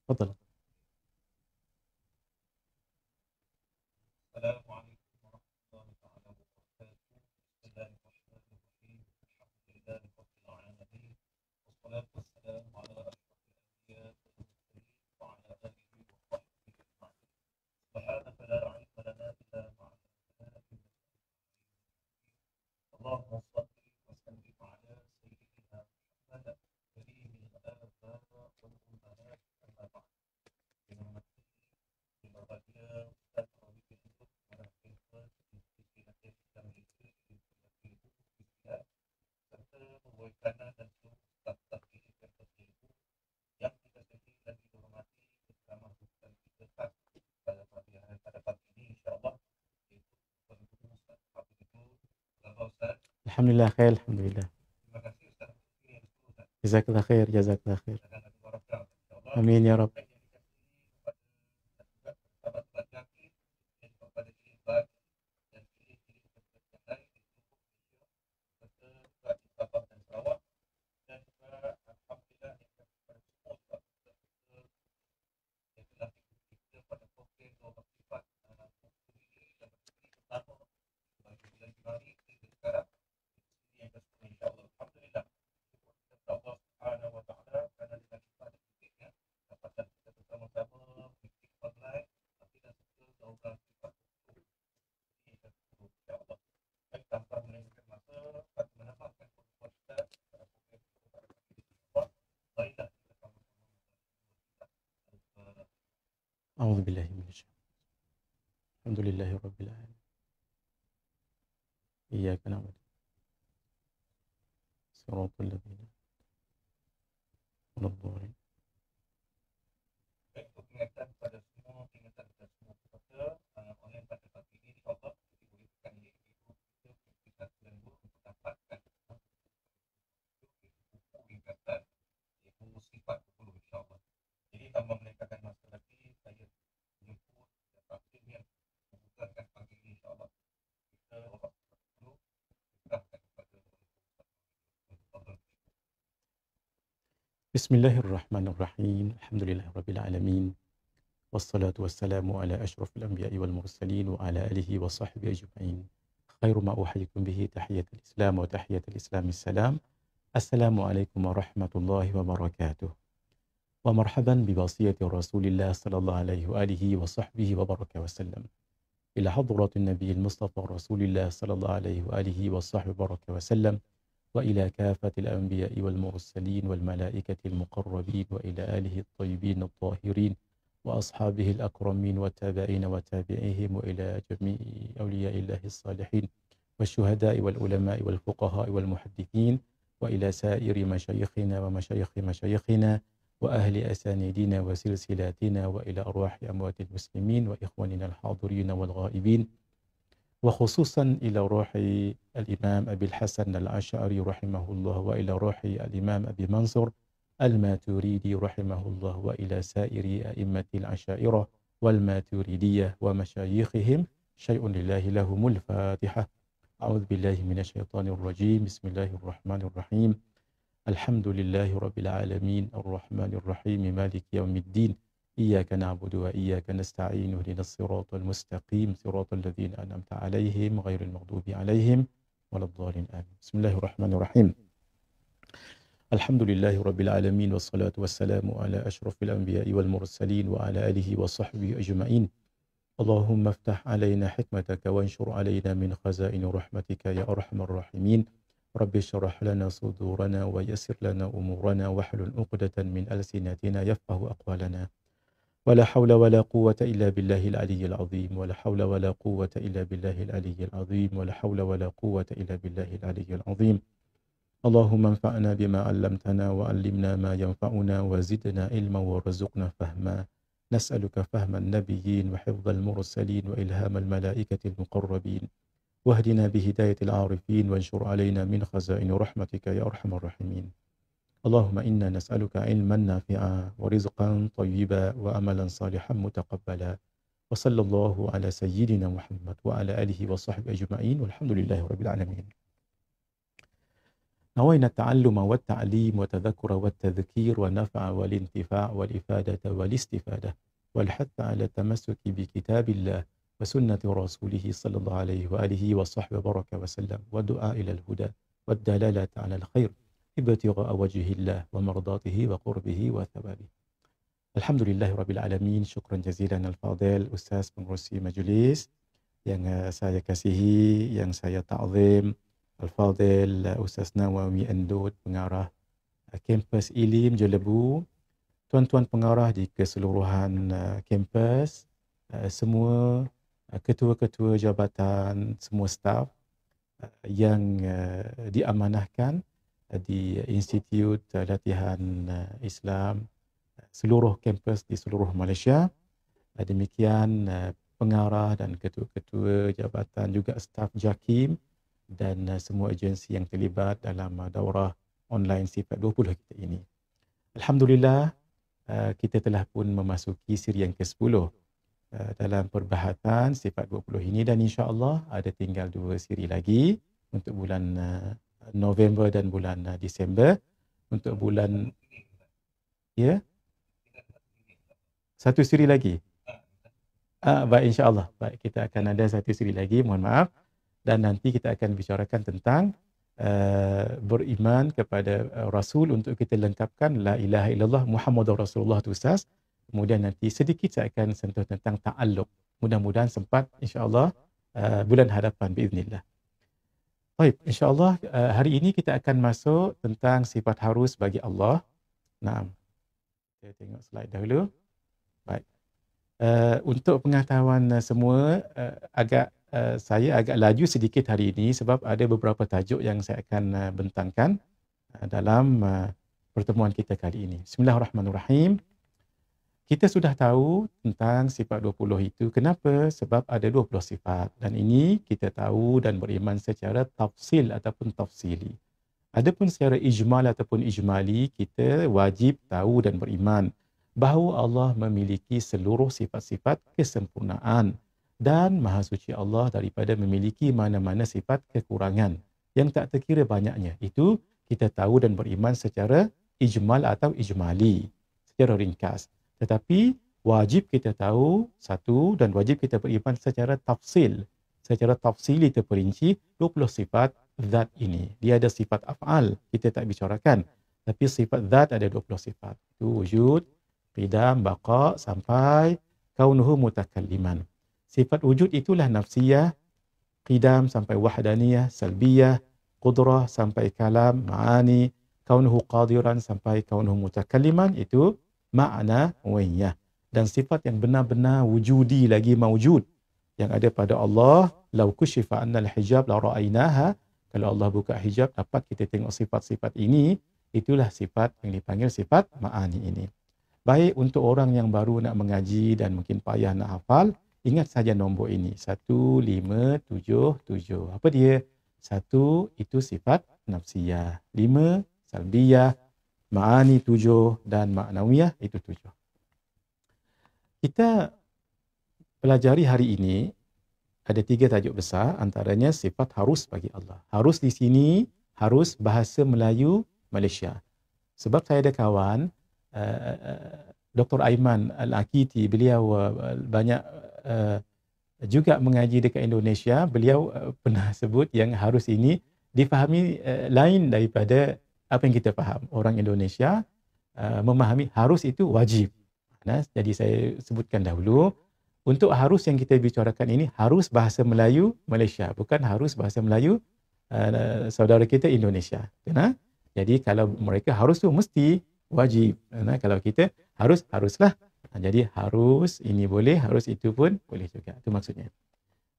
تفضل. السلام عليكم ورحمة الله تعالى وبركاته. بسم الله الرحمن الرحيم. الحمد لله رب العالمين، والصلاة والسلام على أشرف الأنبياء والمرسلين وعلى آله وصحبه أجمعين. سبحانك لا علم لنا إلا ما علمتنا إنك اللهم صل وسلم على سيدنا محمد كريم الآباء والأمهات. أما بعد، terima kasih Ustaz Rawi untuk menampilkan inspirasi dan inspirasi serta mewakilkan dan seluruh staf-staf ini tersebut yang kita sayangi dan kita hormati bersama Ustaz kita pada pagi ini insyaAllah, yaitu Ustaz Hafiz itu. Selamat Ustaz. Alhamdulillah khair, alhamdulillah. Terima kasih Ustaz. Jazakallah khair, jazakallah khair. Amin ya Rabb. أعوذ بالله من الشيطان. الحمد لله رب العالمين. إياك نعبد صراط الذين أنعمت عليهم. Peringatan pada semua peringatan pada semua peserta online pada pagi ini insyaAllah diberikan ibu kita untuk mendapatkan buku ringkasan ibu sifat 10 insyaAllah. Jadi tanpa melengahkan masa lagi, saya menyebut siapa yang membutuhkan pagi ini insyaAllah kita orang dulu serahkan kepada Allah. Bismillahirrahmanirrahim. Alhamdulillahirabbil alamin. Wassalatu wassalamu ala asyrafil anbiya'i wal mursalin wa ala alihi wa sahbihi ajma'in. Khairu ma uhayyikum bihi tahiyatul Islam wa tahiyatul Islam assalam. Assalamualaikum warahmatullahi wabarakatuh. Wa marhaban bi wasiyati Rasulillah sallallahu alaihi wa alihi wa sahbihi wa baraka wasallam. Ila hadratin Nabiyil Mustafa Rasulillah sallallahu alaihi wa alihi wa sahbihi wa baraka wasallam. وإلى كافة الأنبياء والمرسلين والملائكة المقربين وإلى آله الطيبين الطاهرين وأصحابه الأكرمين والتابعين وتابعيهم وإلى جميع أولياء الله الصالحين والشهداء والعلماء والفقهاء والمحدثين وإلى سائر مشايخنا ومشايخ مشايخنا وأهل أسانيدنا وسلسلاتنا وإلى أرواح أموات المسلمين وإخواننا الحاضرين والغائبين وخصوصا إلى روح الإمام أبي الحسن الأشعري رحمه الله وإلى روح الإمام أبي منصور الماتريدي رحمه الله وإلى سائر أئمة العشائرة والماتريدية ومشايخهم شيء لله لهم الفاتحة. أعوذ بالله من الشيطان الرجيم. بسم الله الرحمن الرحيم. الحمد لله رب العالمين الرحمن الرحيم مالك يوم الدين إياك نعبد وإياك نستعين اهدنا الصراط المستقيم صراط الذين أنعمت عليهم غير المغضوب عليهم ولا الضالين آمين. بسم الله الرحمن الرحيم. الحمد لله رب العالمين والصلاة والسلام على أشرف الأنبياء والمرسلين وعلى آله وصحبه أجمعين. اللهم افتح علينا حكمتك وانشر علينا من خزائن رحمتك يا أرحم الراحمين. رب اشرح لنا صدورنا ويسر لنا أمورنا واحلل عقدة من ألسنتنا يفقه أقوالنا. ولا حول ولا قوة إلا بالله العلي العظيم. ولا حول ولا قوة إلا بالله العلي العظيم. ولا حول ولا قوة إلا بالله العلي العظيم. اللهم انفعنا بما علمتنا وعلمنا ما ينفعنا وزدنا علما وارزقنا فهما. نسألك فهم النبيين وحفظ المرسلين وإلهام الملائكة المقربين. واهدنا بهداية العارفين وانشر علينا من خزائن رحمتك يا أرحم الراحمين. اللهم إنا نسألك علما نافعا ورزقا طيبا وأملا صالحا متقبلا. وصلى الله على سيدنا محمد وعلى آله وصحبه أجمعين والحمد لله رب العالمين. نوينا التعلم والتعليم والتذكر والتذكير والنفع والانتفاع والإفادة والاستفادة والحث على التمسك بكتاب الله وسنة رسوله صلى الله عليه وآله وصحبه وبارك وسلم والدعاء إلى الهدى والدلالة على الخير ابتغاء وجه الله ومرضاته وقربه وثوابه. Alhamdulillah Rabbil Alamin. Syukran jazilan Al-Fadhil Ustaz Pengerusi Majlis yang saya kasihi, yang saya ta'zim, Al-Fadhil Ustaz Nawawi Endut, pengarah kampus Ilim Jelebu, tuan-tuan pengarah di keseluruhan kampus, semua ketua-ketua jabatan, semua staf yang diamanahkan di Institut Latihan Islam seluruh kampus di seluruh Malaysia. Demikian pengarah dan ketua-ketua jabatan, juga staf JAKIM dan semua agensi yang terlibat dalam daurah online sifat 20 kita ini. Alhamdulillah, kita telah pun memasuki siri yang ke-10 dalam perbahasan sifat 20 ini, dan insya-Allah ada tinggal 2 siri lagi untuk bulan November dan bulan Disember. Untuk bulan, ya, satu siri lagi. Baik, insya-Allah. Baik, kita akan ada satu siri lagi, mohon maaf. Dan nanti kita akan bicarakan tentang beriman kepada Rasul untuk kita lengkapkan la ilaha illallah Muhammadur Rasulullah tu Ustaz. Kemudian nanti sedikit saya akan sentuh tentang ta'alluq. Mudah-mudahan sempat insya-Allah bulan hadapan biiznillah. Baik, insya-Allah hari ini kita akan masuk tentang sifat harus bagi Allah. Naam. Kita tengok slide dahulu. Baik. Untuk pengetahuan semua, saya agak laju sedikit hari ini sebab ada beberapa tajuk yang saya akan bentangkan dalam pertemuan kita kali ini. Bismillahirrahmanirrahim. Kita sudah tahu tentang sifat 20 itu. Kenapa? Sebab ada 20 sifat. Dan ini kita tahu dan beriman secara tafsil ataupun tafsili. Adapun secara ijmal ataupun ijmali, kita wajib tahu dan beriman bahawa Allah memiliki seluruh sifat-sifat kesempurnaan dan Maha Suci Allah daripada memiliki mana-mana sifat kekurangan yang tak terkira banyaknya. Itu kita tahu dan beriman secara ijmal atau ijmali, secara ringkas. Tetapi wajib kita tahu satu, dan wajib kita beriman secara tafsil, secara tafsili terperinci 20 sifat zat ini. Dia ada sifat af'al, kita tak bicarakan. Tapi sifat zat ada 20 sifat. Itu wujud, qidam, baqa sampai kaunuhu mutakalliman. Sifat wujud itulah nafsiyah, qidam sampai wahdaniyah, salbiyah, qudrah sampai kalam, ma'ani, kaunuhu qadiran sampai kaunuhu mutakalliman, itu makna wiyah. Dan sifat yang benar-benar wujudi lagi mawujud yang ada pada Allah, lau kushifa annal hijab la ra'ainaha, kalau Allah buka hijab dapat kita tengok sifat-sifat ini. Itulah sifat yang dipanggil sifat ma'ani ini. Baik, untuk orang yang baru nak mengaji dan mungkin payah nak hafal, ingat saja nombor ini, 1577. Apa dia? 1 itu sifat nafsiyah, 5 salbiyah, ma'ani 7 dan ma'nawiyah itu 7. Kita pelajari hari ini ada 3 tajuk besar, antaranya sifat harus bagi Allah. Harus di sini harus bahasa Melayu Malaysia. Sebab saya ada kawan Dr. Aiman Al-Akiti, beliau banyak juga mengaji dekat Indonesia. Beliau pernah sebut yang harus ini difahami lain daripada apa yang kita faham. Orang Indonesia memahami harus itu wajib. Jadi saya sebutkan dahulu, untuk harus yang kita bicarakan ini harus bahasa Melayu Malaysia, bukan harus bahasa Melayu saudara kita Indonesia. Jadi kalau mereka harus tu mesti wajib. Kalau kita haruslah. Jadi harus ini boleh, harus itu pun boleh juga. Itu maksudnya.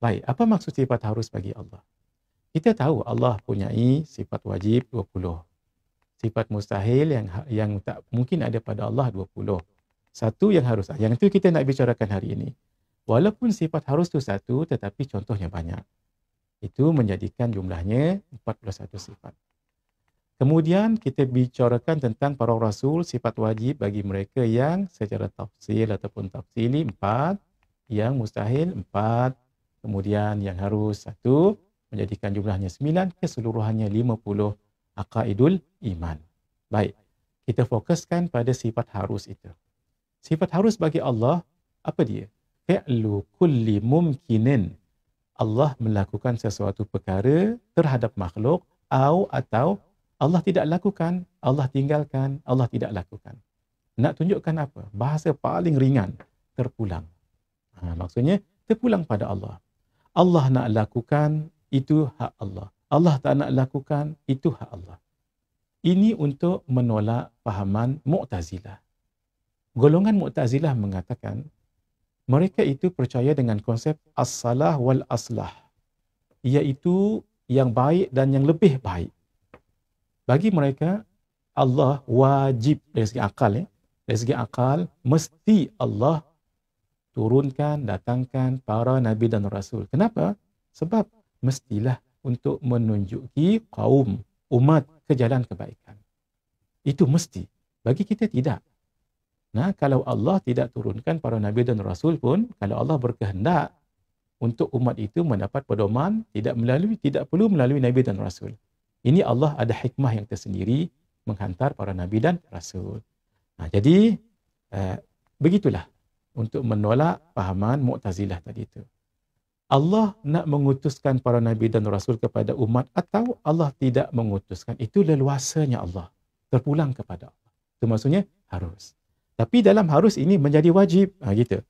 Baik, apa maksud sifat harus bagi Allah? Kita tahu Allah punyai sifat wajib 20. Sifat mustahil yang tak mungkin ada pada Allah 20. Satu yang harus. Yang itu kita nak bicarakan hari ini. Walaupun sifat harus tu satu, tetapi contohnya banyak. Itu menjadikan jumlahnya 41 sifat. Kemudian kita bicarakan tentang para rasul, sifat wajib bagi mereka yang secara tafsil ataupun tafsili 4, yang mustahil 4, kemudian yang harus 1, menjadikan jumlahnya 9, keseluruhannya 50. aqaidul iman. Baik, kita fokuskan pada sifat harus itu. Sifat harus bagi Allah, apa dia? Fi'lu kulli mumkinin. Allah melakukan sesuatu perkara terhadap makhluk atau Allah tidak lakukan, Allah tinggalkan, Allah tidak lakukan. Nak tunjukkan apa? Bahasa paling ringan, terpulang. Maksudnya, terpulang pada Allah. Allah nak lakukan, itu hak Allah. Allah tak nak lakukan, itu hak Allah. Ini untuk menolak fahaman Mu'tazilah. Golongan Mu'tazilah mengatakan, mereka itu percaya dengan konsep as-salah wal aslah, iaitu yang baik dan yang lebih baik. Bagi mereka, Allah wajib dari segi akal. Dari segi akal, mesti Allah turunkan, datangkan para Nabi dan Rasul. Kenapa? Sebab mestilah untuk menunjuki kaum, umat ke jalan kebaikan. Itu mesti. Bagi kita tidak. Nah, kalau Allah tidak turunkan para Nabi dan Rasul pun, kalau Allah berkehendak untuk umat itu mendapat pedoman, tidak perlu melalui Nabi dan Rasul. Ini Allah ada hikmah yang tersendiri menghantar para Nabi dan Rasul. Jadi, begitulah untuk menolak fahaman Mu'tazilah tadi itu. Allah nak mengutuskan para Nabi dan Rasul kepada umat atau Allah tidak mengutuskan. Itu leluasanya Allah. Terpulang kepada Allah. Itu maksudnya harus. Tapi dalam harus ini menjadi wajib. Gitu.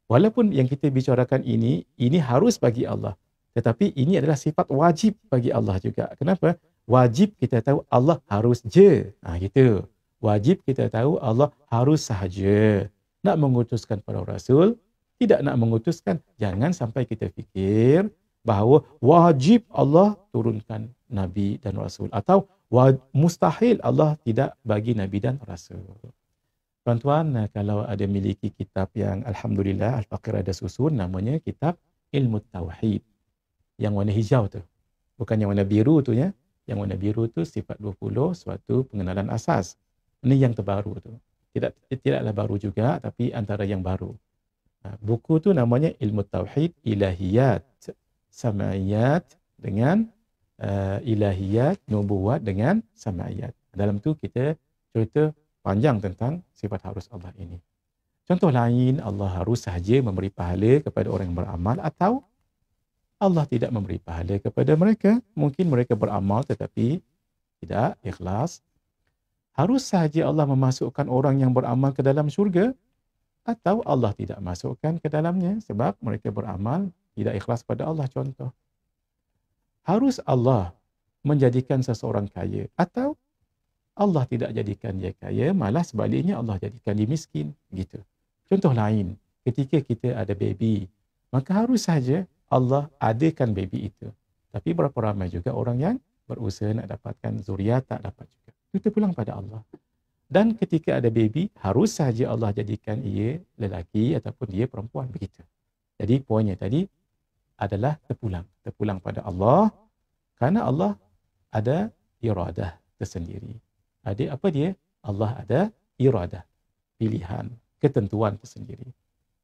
Walaupun yang kita bicarakan ini harus bagi Allah. Tetapi ini adalah sifat wajib bagi Allah juga. Kenapa? Wajib kita tahu Allah harus je. Gitu. Wajib kita tahu Allah harus sahaja. Nak mengutuskan para Rasul, tidak nak mengutuskan. Jangan sampai kita fikir bahawa wajib Allah turunkan Nabi dan Rasul. Atau mustahil Allah tidak bagi Nabi dan Rasul. Tuan-tuan, kalau ada miliki kitab yang Alhamdulillah Al-Faqir ada susun, namanya kitab Ilmu Tauhid. Yang warna hijau tu. Bukan yang warna biru tu ya. Yang warna biru tu sifat 20, suatu pengenalan asas. Ini yang terbaru tu. Tidaklah baru juga, tapi antara yang baru. Buku tu namanya Ilmu Tauhid Ilahiyat. Sama'iyat dengan ilahiyat, nubuwat dengan sama'iyat. Dalam tu kita cerita panjang tentang sifat harus Allah ini. Contoh lain, Allah harus sahaja memberi pahala kepada orang yang beramal atau Allah tidak memberi pahala kepada mereka. Mungkin mereka beramal tetapi tidak ikhlas. Harus sahaja Allah memasukkan orang yang beramal ke dalam syurga atau Allah tidak masukkan ke dalamnya sebab mereka beramal tidak ikhlas pada Allah. Contoh. Harus Allah menjadikan seseorang kaya atau Allah tidak jadikan dia kaya, malah sebaliknya Allah jadikan dia miskin. Gitu. Contoh lain, ketika kita ada baby, maka harus saja Allah adakan baby itu. Tapi berapa ramai juga orang yang berusaha nak dapatkan zuriat tak dapat juga. Itu pulang pada Allah. Dan ketika ada baby, harus saja Allah jadikan ia lelaki ataupun dia perempuan. Begitu. Jadi poinnya tadi adalah terpulang. Terpulang pada Allah kerana Allah ada iradah tersendiri. Ada apa dia? Allah ada iradah, pilihan, ketentuan tersendiri.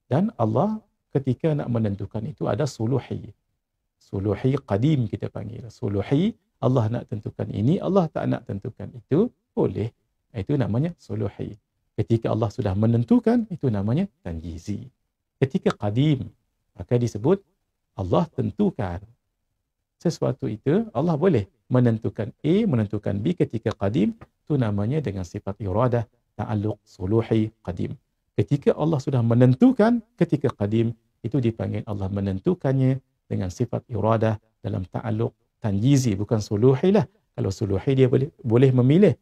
Dan Allah ketika nak menentukan itu ada suluhi. Suluhi qadim kita panggil. Suluhi, Allah nak tentukan ini, Allah tak nak tentukan itu, boleh. Itu namanya suluhi. Ketika Allah sudah menentukan, itu namanya tanjizi. Ketika qadim, maka disebut Allah tentukan sesuatu itu, Allah boleh menentukan A, menentukan B ketika qadim. Itu namanya dengan sifat iradah, ta'alluq, suluhi, qadim. Ketika Allah sudah menentukan ketika qadim, itu dipanggil Allah menentukannya dengan sifat iradah dalam ta'alluq tanjizi, bukan suluhi lah. Kalau suluhi dia boleh memilih.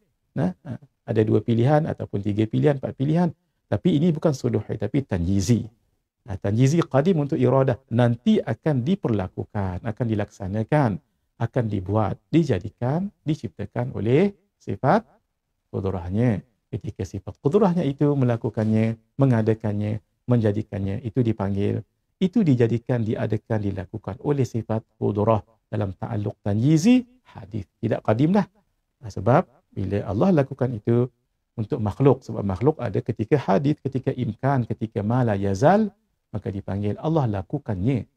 Ada 2 pilihan ataupun 3 pilihan, 4 pilihan. Tapi ini bukan suluhi, tapi tanjizi. Tanjizi qadim untuk iradah. Nanti akan diperlakukan, akan dilaksanakan, akan dibuat, dijadikan, diciptakan oleh sifat qudrahnya. Ketika sifat qudrahnya itu melakukannya, mengadakannya, menjadikannya, itu dipanggil, itu dijadikan, diadakan, dilakukan oleh sifat qudrah dalam ta'alluq tanjizi, hadith. Tidak qadim lah. Sebab bila Allah lakukan itu untuk makhluk, sebab makhluk ada ketika hadith, ketika imkan, ketika ma la yazal, maka dipanggil Allah lakukannya,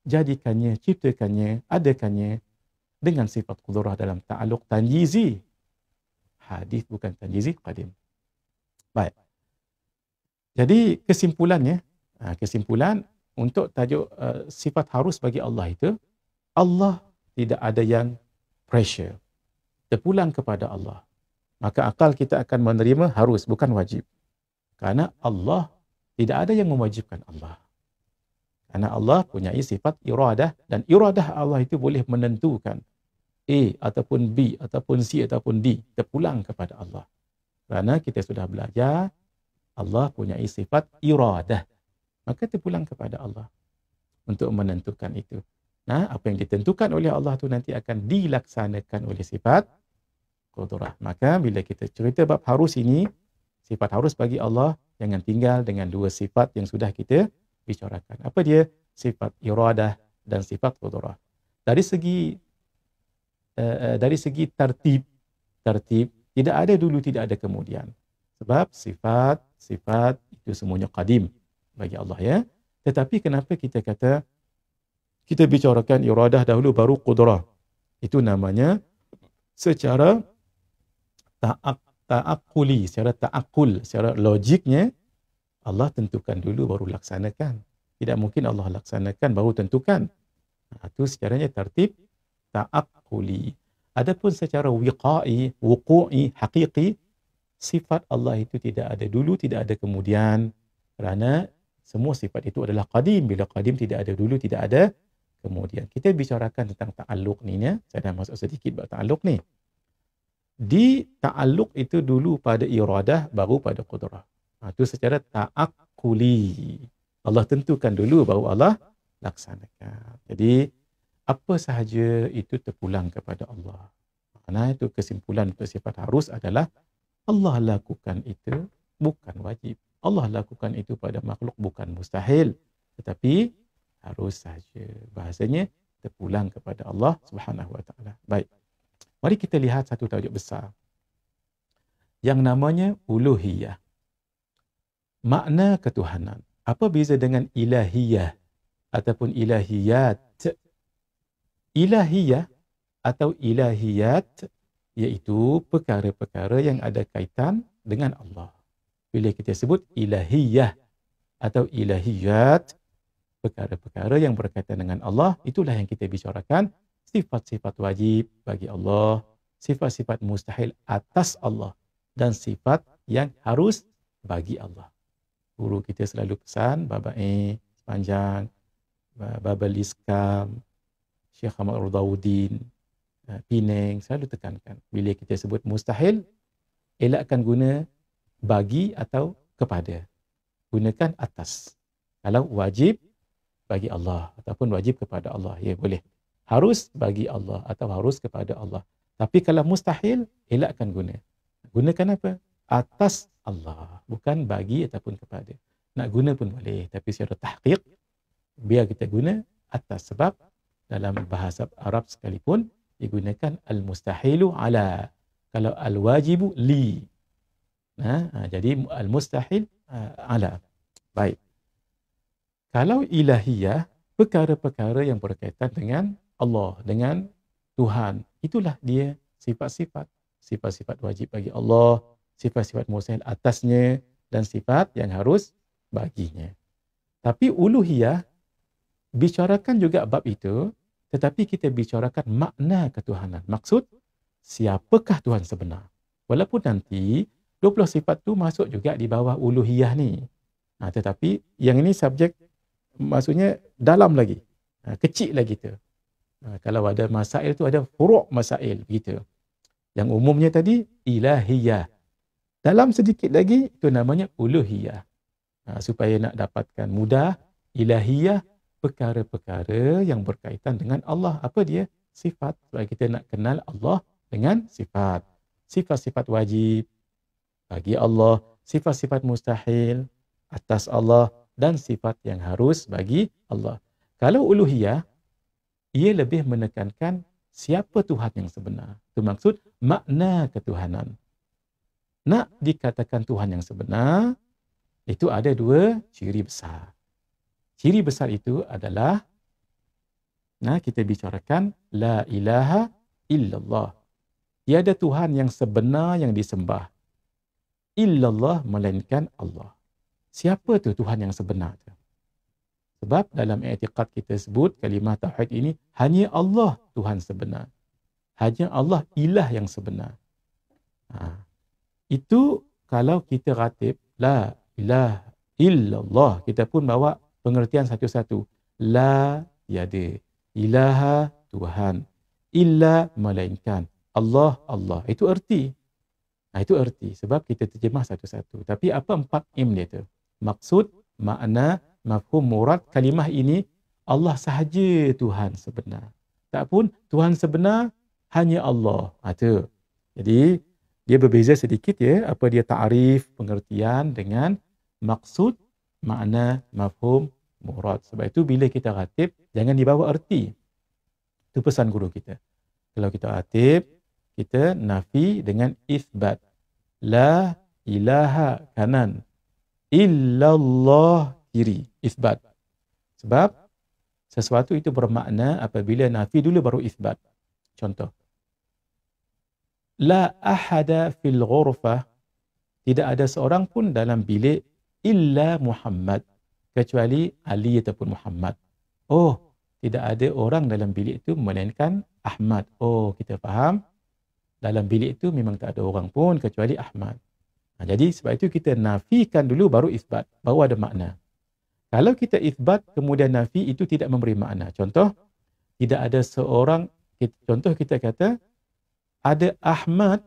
jadikannya, ciptakannya, adakannya dengan sifat qudrah dalam ta'alluq tanjizi. hadis, bukan tanjizi qadim. Baik. Jadi kesimpulan untuk tajuk sifat harus bagi Allah itu, Allah tidak ada yang pressure, terpulang kepada Allah. Maka akal kita akan menerima harus, bukan wajib. Karena Allah tidak ada yang mewajibkan Allah. Karena Allah punya sifat iradah, dan iradah Allah itu boleh menentukan A ataupun B ataupun C ataupun D, terpulang kepada Allah. Kerana kita sudah belajar Allah punya sifat iradah, maka terpulang kepada Allah untuk menentukan itu. Nah, apa yang ditentukan oleh Allah tu nanti akan dilaksanakan oleh sifat qudrah. Maka bila kita cerita bab harus ini, sifat harus bagi Allah, jangan tinggal dengan dua sifat yang sudah kita bicarakan. Apa dia? Sifat iradah dan sifat qudrah. Dari segi tertib tidak ada dulu, tidak ada kemudian. Sebab sifat itu semuanya qadim bagi Allah, ya. Tetapi kenapa kita kata kita bicarakan iradah dahulu baru qudrah? Itu namanya secara ta'akuli, secara logiknya Allah tentukan dulu baru laksanakan. Tidak mungkin Allah laksanakan baru tentukan. Itu secaranya tertib ta'akuli. Adapun secara wiqa'i, wuqu'i, haqiqi, sifat Allah itu tidak ada dulu, tidak ada kemudian. Kerana semua sifat itu adalah qadim. Bila qadim tidak ada dulu, tidak ada kemudian. Kita bicarakan tentang ta'alluq ni, ya. Saya dah masuk sedikit buat ta'alluq ni. Di ta'alluq itu dulu pada iradah, baru pada qudrah. Itu secara ta'akuli. Allah tentukan dulu, baru Allah laksanakan. Jadi, apa sahaja itu terpulang kepada Allah. Karena itu kesimpulan untuk sifat harus adalah Allah lakukan itu bukan wajib. Allah lakukan itu pada makhluk bukan mustahil. Tetapi harus sahaja. Bahasanya terpulang kepada Allah Subhanahu Wa Taala. Baik. Mari kita lihat satu tajuk besar. Yang namanya uluhiyah. Makna ketuhanan. Apa beza dengan ilahiyah ataupun ilahiyat? Ilahiyah atau ilahiyat iaitu perkara-perkara yang ada kaitan dengan Allah. Bila kita sebut ilahiyah atau ilahiyat, perkara-perkara yang berkaitan dengan Allah, itulah yang kita bicarakan sifat-sifat wajib bagi Allah, sifat-sifat mustahil atas Allah, dan sifat yang harus bagi Allah. Guru kita selalu pesan, Baba sepanjang, Baba Liskam, Syekh Ahmad Rudawuddin, Penang, selalu tekankan. Bila kita sebut mustahil, elakkan guna bagi atau kepada. Gunakan atas. Kalau wajib, bagi Allah. Ataupun wajib kepada Allah. Ya, boleh. Harus bagi Allah atau harus kepada Allah. Tapi kalau mustahil, elakkan guna. Gunakan apa? Atas Allah. Bukan bagi ataupun kepada. Nak guna pun boleh. Tapi secara tahqiq, biar kita guna atas. Sebab dalam bahasa Arab sekalipun digunakan al-mustahilu ala. Kalau al-wajibu li. Jadi al-mustahil ala. Baik. Kalau ilahiyah, perkara-perkara yang berkaitan dengan Allah, dengan Tuhan. Itulah dia sifat-sifat. Sifat-sifat wajib bagi Allah, sifat-sifat mustahil atasnya, dan sifat yang harus baginya. Tapi uluhiyah, bicarakan juga bab itu, tetapi kita bicarakan makna ketuhanan. Maksud, siapakah Tuhan sebenar? Walaupun nanti 20 sifat tu masuk juga di bawah uluhiyah ni. Tetapi yang ini subjek maksudnya dalam lagi. Kecil lagi tu. Kalau ada masail tu ada furu' masail begitu. Yang umumnya tadi ilahiyah. Dalam sedikit lagi itu namanya uluhiyah. Supaya nak dapatkan mudah, ilahiyah perkara-perkara yang berkaitan dengan Allah. Apa dia? Sifat. Supaya kita nak kenal Allah dengan sifat. Sifat-sifat wajib bagi Allah, sifat-sifat mustahil atas Allah, dan sifat yang harus bagi Allah. Kalau uluhiyah, ia lebih menekankan siapa Tuhan yang sebenar. Itu maksud makna ketuhanan. Nak dikatakan Tuhan yang sebenar, itu ada dua ciri besar. Ciri besar itu adalah, kita bicarakan la ilaha illallah. Tiada Tuhan yang sebenar yang disembah illallah melainkan Allah. Siapa tu Tuhan yang sebenar tu? Sebab dalam i'tiqad kita sebut kalimah tauhid ini hanya Allah Tuhan sebenar. Hanya Allah ilah yang sebenar. Itu kalau kita ratib la ilaha illallah, kita pun bawa pengertian satu-satu. La tiada, ilaha Tuhan, illa melainkan, Allah Allah. Itu erti. Itu erti sebab kita terjemah satu-satu. Tapi apa 4M dia tu? Maksud, makna, mafhum, murad kalimah ini Allah sahaja Tuhan sebenar. Tak pun Tuhan sebenar hanya Allah. Tu. Jadi dia berbeza sedikit ya apa dia ta'rif pengertian dengan maksud, makna, mafhum, murad. Sebab itu bila kita ratib jangan dibawa erti. Itu pesan guru kita. Kalau kita ratib, kita nafi dengan isbat. La ilaha kanan. Illallah kiri. Isbat. Sebab sesuatu itu bermakna apabila nafi dulu baru isbat. Contoh. La ahada fil ghurfah. Tidak ada seorang pun dalam bilik illa Muhammad. Kecuali Ali ataupun Muhammad. Oh, tidak ada orang dalam bilik itu melainkan Ahmad. Oh, kita faham. Dalam bilik itu memang tak ada orang pun kecuali Ahmad. Jadi sebab itu kita nafikan dulu baru isbat. Baru ada makna. Kalau kita isbat kemudian nafi itu tidak memberi makna. Contoh, tidak ada seorang, contoh kita kata, ada Ahmad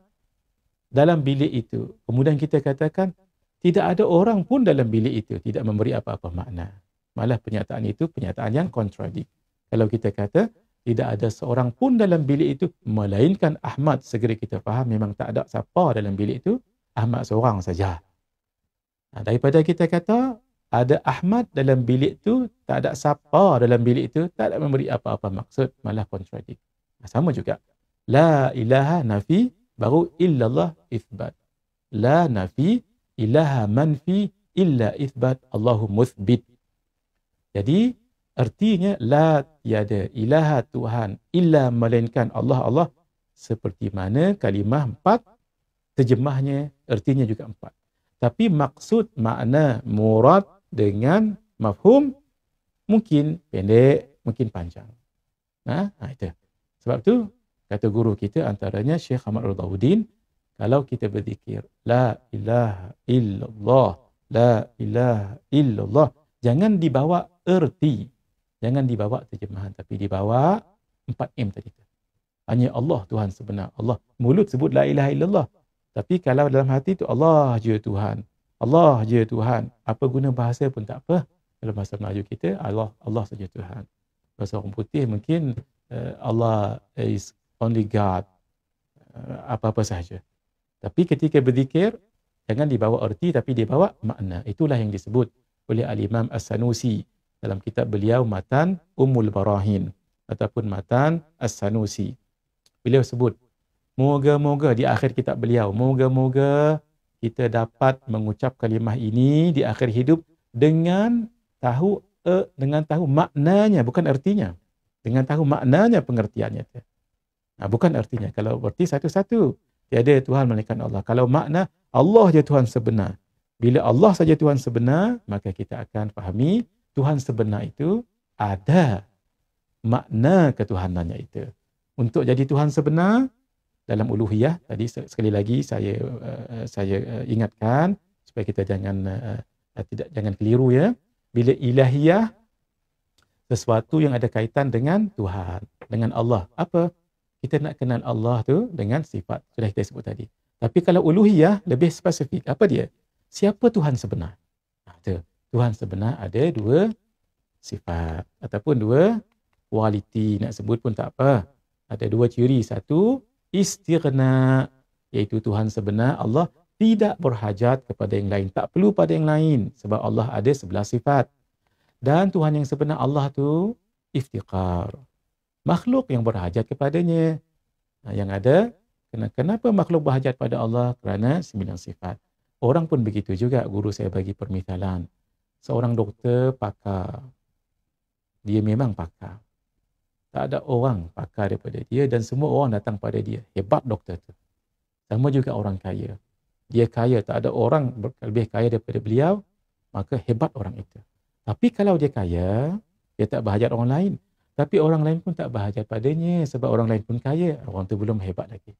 dalam bilik itu. Kemudian kita katakan, tidak ada orang pun dalam bilik itu. Tidak memberi apa-apa makna. Malah pernyataan itu pernyataan yang kontradik. Kalau kita kata, tidak ada seorang pun dalam bilik itu, melainkan Ahmad. Segera kita faham memang tak ada siapa dalam bilik itu. Ahmad seorang saja. Daripada kita kata, ada Ahmad dalam bilik itu, tak ada siapa dalam bilik itu, tak ada memberi apa-apa maksud, malah kontradik. Sama juga. La ilaha nafi, baru illallah isbat. La nafi, ilaha manfi, illa isbat, Allahu muthbit. Jadi, artinya la tiada ilaha Tuhan illa melainkan Allah Allah, seperti mana kalimah 4 terjemahnya artinya juga 4. Tapi maksud, makna, murad dengan mafhum mungkin pendek, mungkin panjang. Itu. Sebab tu kata guru kita antaranya Syekh Ahmad Ridauddin, kalau kita berzikir la ilaha illallah, la ilaha illallah, jangan dibawa erti. Jangan dibawa terjemahan, tapi dibawa 4M tadi. Hanya Allah Tuhan sebenar. Allah. Mulut sebut la ilaha illallah. Tapi kalau dalam hati tu Allah je Tuhan. Allah je Tuhan. Apa guna bahasa pun tak apa. Kalau bahasa Melayu kita, Allah saja Tuhan. Bahasa orang putih mungkin Allah is only God. Apa-apa sahaja. Tapi ketika berzikir, jangan dibawa erti tapi dibawa makna. Itulah yang disebut oleh Al-Imam As-Sanusi dalam kitab beliau Matan Ummul Barahin ataupun Matan As-Sanusi. Beliau sebut, moga-moga di akhir kitab beliau, moga-moga kita dapat mengucap kalimah ini di akhir hidup dengan tahu maknanya, bukan artinya. Dengan tahu maknanya, pengertiannya. Bukan artinya. Kalau berarti satu-satu, tiada Tuhan melainkan Allah. Kalau makna, Allah je Tuhan sebenar. Bila Allah saja Tuhan sebenar, maka kita akan fahami Tuhan sebenar itu ada makna ketuhanannya itu. Untuk jadi Tuhan sebenar dalam uluhiyah, tadi sekali lagi saya ingatkan supaya kita jangan keliru ya. Bila ilahiyah, sesuatu yang ada kaitan dengan Tuhan, dengan Allah. Apa? Kita nak kenal Allah tu dengan sifat. Sudah kita sebut tadi. Tapi kalau uluhiyah lebih spesifik. Apa dia? Siapa Tuhan sebenar? Tuhan sebenar ada 2 sifat ataupun 2 kualiti, nak sebut pun tak apa. Ada 2 ciri. Satu, istighna, iaitu Tuhan sebenar Allah tidak berhajat kepada yang lain, tak perlu pada yang lain sebab Allah ada 11 sifat. Dan Tuhan yang sebenar Allah tu iftiqar, makhluk yang berhajat kepadanya. Yang ada, kenapa makhluk berhajat pada Allah? Kerana 9 sifat. Orang pun begitu juga. Guru saya bagi permisalan. Seorang doktor pakar. Dia memang pakar. Tak ada orang pakar daripada dia dan semua orang datang pada dia. Hebat doktor tu. Sama juga orang kaya. Dia kaya, tak ada orang lebih kaya daripada beliau, maka hebat orang itu. Tapi kalau dia kaya, dia tak berhajat orang lain. Tapi orang lain pun tak berhajat padanya sebab orang lain pun kaya. Orang tu belum hebat lagi.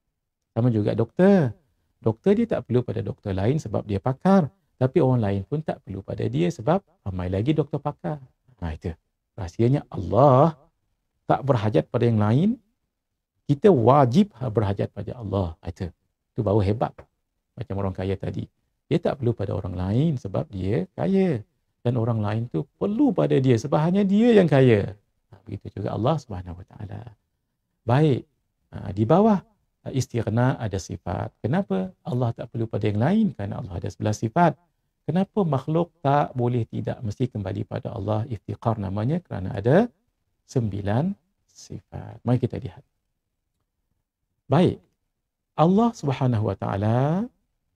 Sama juga doktor. Doktor dia tak perlu pada doktor lain sebab dia pakar. Tapi orang lain pun tak perlu pada dia sebab ramai lagi doktor pakar. Nah itu. Rahsianya Allah tak berhajat pada yang lain. Kita wajib berhajat pada Allah. Itu baru hebat. Macam orang kaya tadi. Dia tak perlu pada orang lain sebab dia kaya. Dan orang lain tu perlu pada dia sebab hanya dia yang kaya. Begitu juga Allah Subhanahu Wa Taala. Baik. Di bawah istighna ada sifat. Kenapa Allah tak perlu pada yang lain? Kerana Allah ada 11 sifat. Kenapa makhluk tak boleh tidak mesti kembali pada Allah? Iftiqar namanya kerana ada 9 sifat. Mari kita lihat. Baik. Allah Subhanahu Wa Taala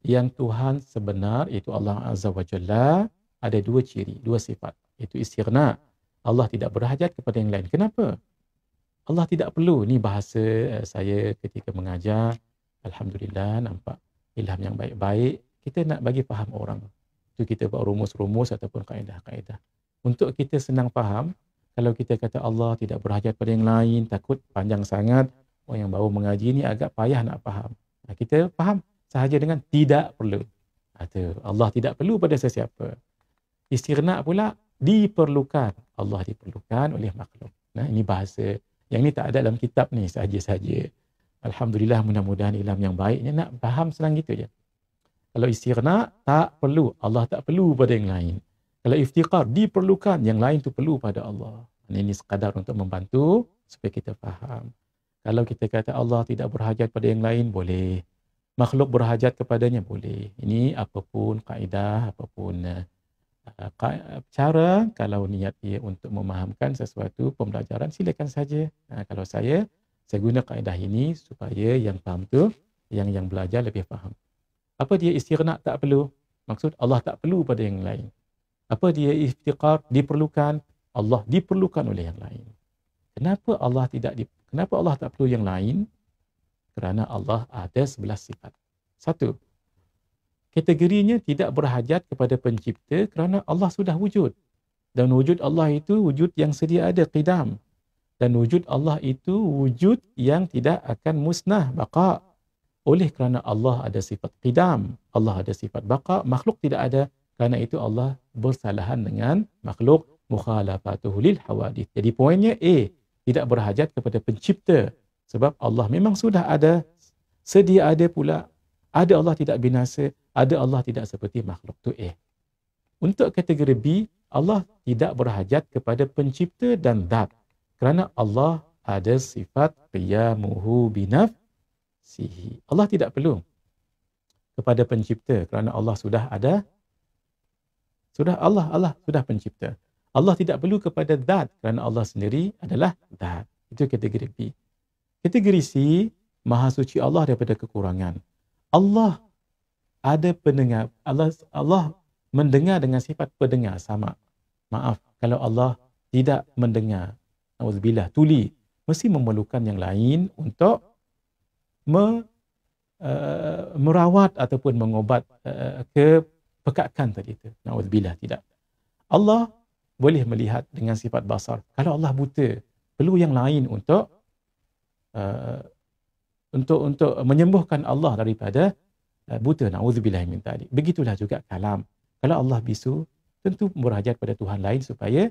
yang Tuhan sebenar, iaitu Allah Azza wa Jalla, ada 2 ciri, 2 sifat. Iaitu istighna. Allah tidak berhajat kepada yang lain. Kenapa? Allah tidak perlu. Ni bahasa saya ketika mengajar. Alhamdulillah nampak ilham yang baik-baik. Kita nak bagi faham orang. Itu kita buat rumus-rumus ataupun kaedah-kaedah. Untuk kita senang faham, kalau kita kata Allah tidak berhajat pada yang lain, takut panjang sangat. Orang yang baru mengaji ni agak payah nak faham. Kita faham sahaja dengan tidak perlu. Allah tidak perlu pada sesiapa. Istighna pula diperlukan. Allah diperlukan oleh makhluk. Ini bahasa yang ni tak ada dalam kitab ni, sahaja-sahaja. Alhamdulillah, mudah-mudahan ilham yang baiknya nak faham senang gitu je. Kalau istighna tak perlu, Allah tak perlu pada yang lain. Kalau iftiqar diperlukan, yang lain tu perlu pada Allah. Ini sekadar untuk membantu supaya kita faham. Kalau kita kata Allah tidak berhajat pada yang lain, boleh. Makhluk berhajat kepadanya, boleh. Ini apapun kaedah, apapun cara, kalau niat dia untuk memahamkan sesuatu pembelajaran, silakan saja. Kalau saya guna kaedah ini supaya yang faham tu, yang belajar lebih faham. Apa dia istighna tak perlu? Maksud Allah tak perlu pada yang lain. Apa dia iftiqar diperlukan? Allah diperlukan oleh yang lain. Kenapa Allah tak perlu yang lain? Kerana Allah ada 11 sifat. 1. Kategorinya tidak berhajat kepada pencipta kerana Allah sudah wujud. Dan wujud Allah itu wujud yang sedia ada, qidam. Dan wujud Allah itu wujud yang tidak akan musnah, baqa. Oleh kerana Allah ada sifat qidam, Allah ada sifat baqa, makhluk tidak ada. Kerana itu Allah bersalahan dengan makhluk, mukhalafatuhu lil hawadith. Jadi poinnya A, tidak berhajat kepada pencipta. Sebab Allah memang sudah ada, sedia ada pula. Ada Allah tidak binasa, ada Allah tidak seperti makhluk tu Untuk kategori B, Allah tidak berhajat kepada pencipta dan zat. Kerana Allah ada sifat qiyamuhu binafsihi. Allah tidak perlu kepada pencipta kerana Allah sudah ada. Allah sudah pencipta. Allah tidak perlu kepada zat kerana Allah sendiri adalah zat. Itu kategori B. Kategori C, Maha Suci Allah daripada kekurangan. Allah ada pendengar. Allah mendengar dengan sifat pendengar sama. Maaf, kalau Allah tidak mendengar, auzubillah, tuli, mesti memerlukan yang lain untuk merawat ataupun mengobat kepekakan tadi itu. Auzubillah, tidak. Allah boleh melihat dengan sifat basar. Kalau Allah buta, perlu yang lain untuk menyembuhkan Allah daripada buta. Na'udzubillah min dzalik. Begitulah juga kalam. Kalau Allah bisu, tentu berhajat pada Tuhan lain supaya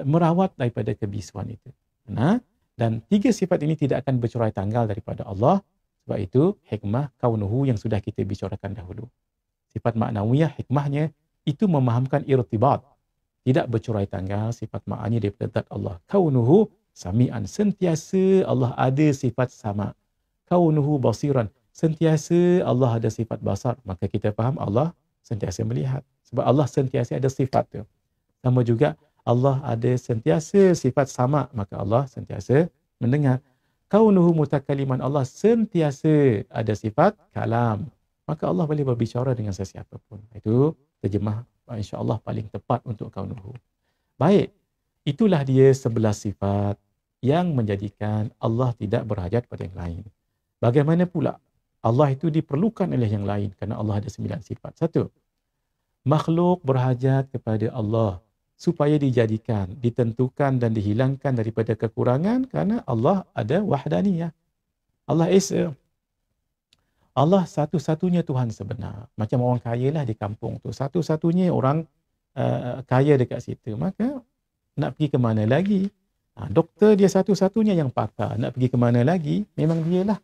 merawat daripada kebisuan itu. Dan 3 sifat ini tidak akan bercerai tanggal daripada Allah. Sebab itu hikmah kaunuhu yang sudah kita bicarakan dahulu. Sifat maknawiyah, hikmahnya itu memahamkan irtibat. Tidak bercerai tanggal sifat maknanya daripada zat Allah. Kaunuhu sami'an, sentiasa Allah ada sifat sama. Kaunuhu basiran, sentiasa Allah ada sifat basar. Maka kita faham Allah sentiasa melihat. Sebab Allah sentiasa ada sifat tu. Sama juga Allah ada sentiasa sifat sama. Maka Allah sentiasa mendengar. Kaunuhu mutakaliman, Allah sentiasa ada sifat kalam. Maka Allah boleh berbicara dengan sesiapa pun. Itu terjemah insya-Allah paling tepat untuk kaunuhu. Baik. Itulah dia 11 sifat yang menjadikan Allah tidak berhajat pada yang lain. Bagaimana pula Allah itu diperlukan oleh yang lain kerana Allah ada 9 sifat. Satu, makhluk berhajat kepada Allah supaya dijadikan, ditentukan dan dihilangkan daripada kekurangan kerana Allah ada wahdaniyah. Allah Esa. Allah satu-satunya Tuhan sebenar. Macam orang kaya lah di kampung tu. Satu-satunya orang kaya dekat situ. Maka nak pergi ke mana lagi? Doktor dia satu-satunya yang pakar. Nak pergi ke mana lagi? Memang dia lah.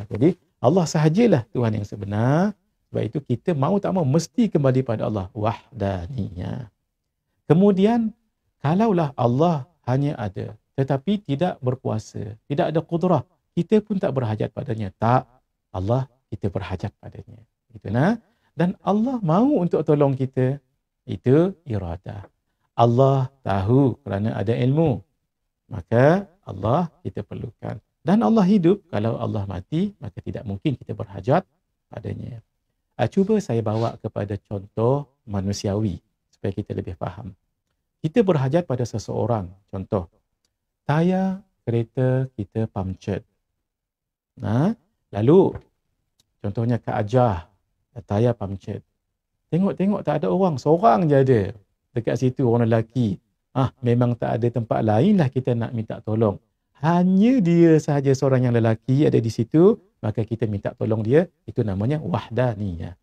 Jadi Allah sahajalah Tuhan yang sebenar. Sebab itu kita mau tak mau mesti kembali pada Allah. Wahdaniyah. Kemudian kalaulah Allah hanya ada tetapi tidak berkuasa, tidak ada qudrah, kita pun tak berhajat padanya. Tak. Allah kita berhajat padanya. Itu nah. Dan Allah mahu untuk tolong kita. Itu iradah. Allah tahu kerana ada ilmu. Maka Allah kita perlukan. Dan Allah hidup. Kalau Allah mati, maka tidak mungkin kita berhajat padanya. Cuba saya bawa kepada contoh manusiawi supaya kita lebih faham. Kita berhajat pada seseorang. Contoh, tayar kereta kita punctured. Lalu contohnya Kak Ajah, tayar punctured. Tengok-tengok tak ada orang, seorang je ada dekat situ, orang lelaki. Memang tak ada tempat lain lah kita nak minta tolong. Hanya dia sahaja seorang yang lelaki ada di situ, maka kita minta tolong dia. Itu namanya wahdaniyah.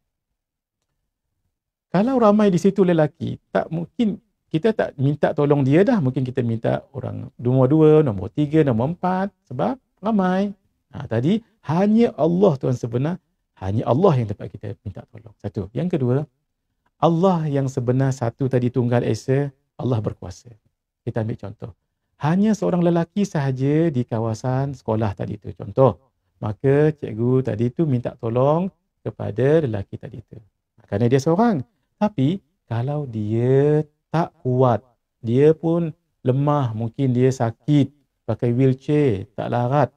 Kalau ramai di situ lelaki, tak mungkin kita tak minta tolong dia dah. Mungkin kita minta orang nombor 2, nombor 3, nombor 4. Sebab ramai. Tadi hanya Allah Tuhan sebenar. Hanya Allah yang dapat kita minta tolong. Satu. Yang kedua, Allah yang sebenar satu tadi tunggal esa, Allah berkuasa. Kita ambil contoh. Hanya seorang lelaki sahaja di kawasan sekolah tadi tu. Contoh. Maka cikgu tadi tu minta tolong kepada lelaki tadi tu. Kerana dia seorang. Tapi kalau dia tak kuat, dia pun lemah, mungkin dia sakit, pakai wheelchair, tak larat.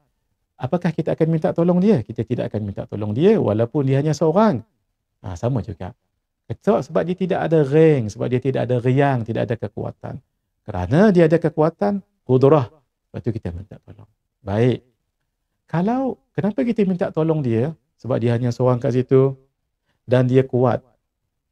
Apakah kita akan minta tolong dia? Kita tidak akan minta tolong dia walaupun dia hanya seorang. Sama juga. Sebab dia tidak ada rank, sebab dia tidak ada riang, tidak ada kekuatan. Kerana dia ada kekuatan, qudrah. Lepas tu kita minta tolong. Baik. Kenapa kita minta tolong dia? Sebab dia hanya seorang kat situ dan dia kuat.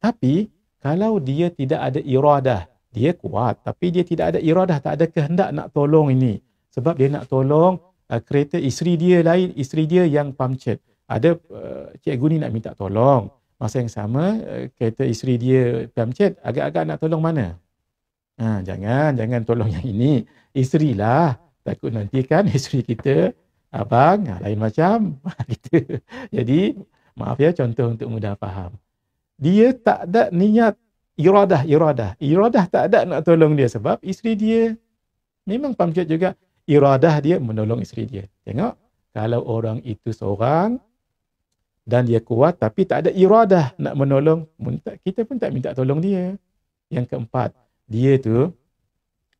Tapi kalau dia tidak ada iradah, dia kuat tapi dia tidak ada iradah, tak ada kehendak nak tolong ini. Sebab dia nak tolong kereta isteri dia lain, isteri dia yang punctured. Ada cikgu ni nak minta tolong. Masa yang sama kereta isteri dia punctured, agak-agak nak tolong mana? Jangan tolong yang ini. Isteri lah. Takut nanti kan isteri kita, abang, lain macam. Gitu. Jadi, maaf ya contoh untuk mudah faham. Dia tak ada niat iradah. Iradah tak ada nak tolong dia sebab isteri dia memang punctured juga. Iradah dia menolong isteri dia. Tengok, kalau orang itu seorang dan dia kuat tapi tak ada iradah nak menolong, kita pun tak minta tolong dia. Yang keempat, dia tu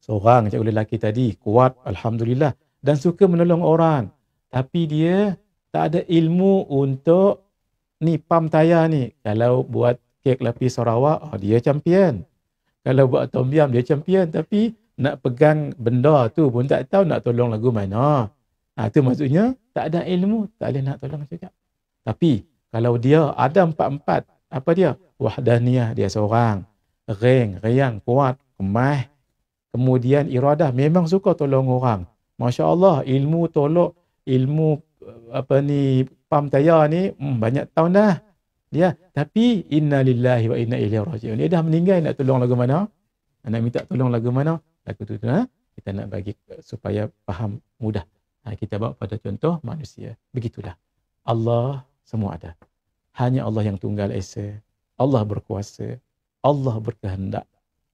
seorang macam lelaki tadi, kuat alhamdulillah dan suka menolong orang. Tapi dia tak ada ilmu untuk ni pam tayar ni. Kalau buat kek lapis Sarawak, dia champion. Kalau buat tom yum, dia champion. Tapi nak pegang benda tu pun tak tahu nak tolong lagu mana. Tu maksudnya tak ada ilmu, tak boleh nak tolong juga. Tapi kalau dia ada 4-4, apa dia? Wahdaniyah, dia seorang. Riang, kuat, kemah. Kemudian iradah, memang suka tolong orang. Masya Allah, ilmu pam tayar ni banyak tahun dah dia. Tapi inna lillahi wa inna ilaihi raji'un. Dia dah meninggal, nak tolong lagu mana? Nak minta tolong lagu mana? Lagu tu kita nak bagi supaya faham mudah. Kita bawa pada contoh manusia. Begitulah. Allah semua ada. Hanya Allah yang tunggal esa. Allah berkuasa. Allah berkehendak.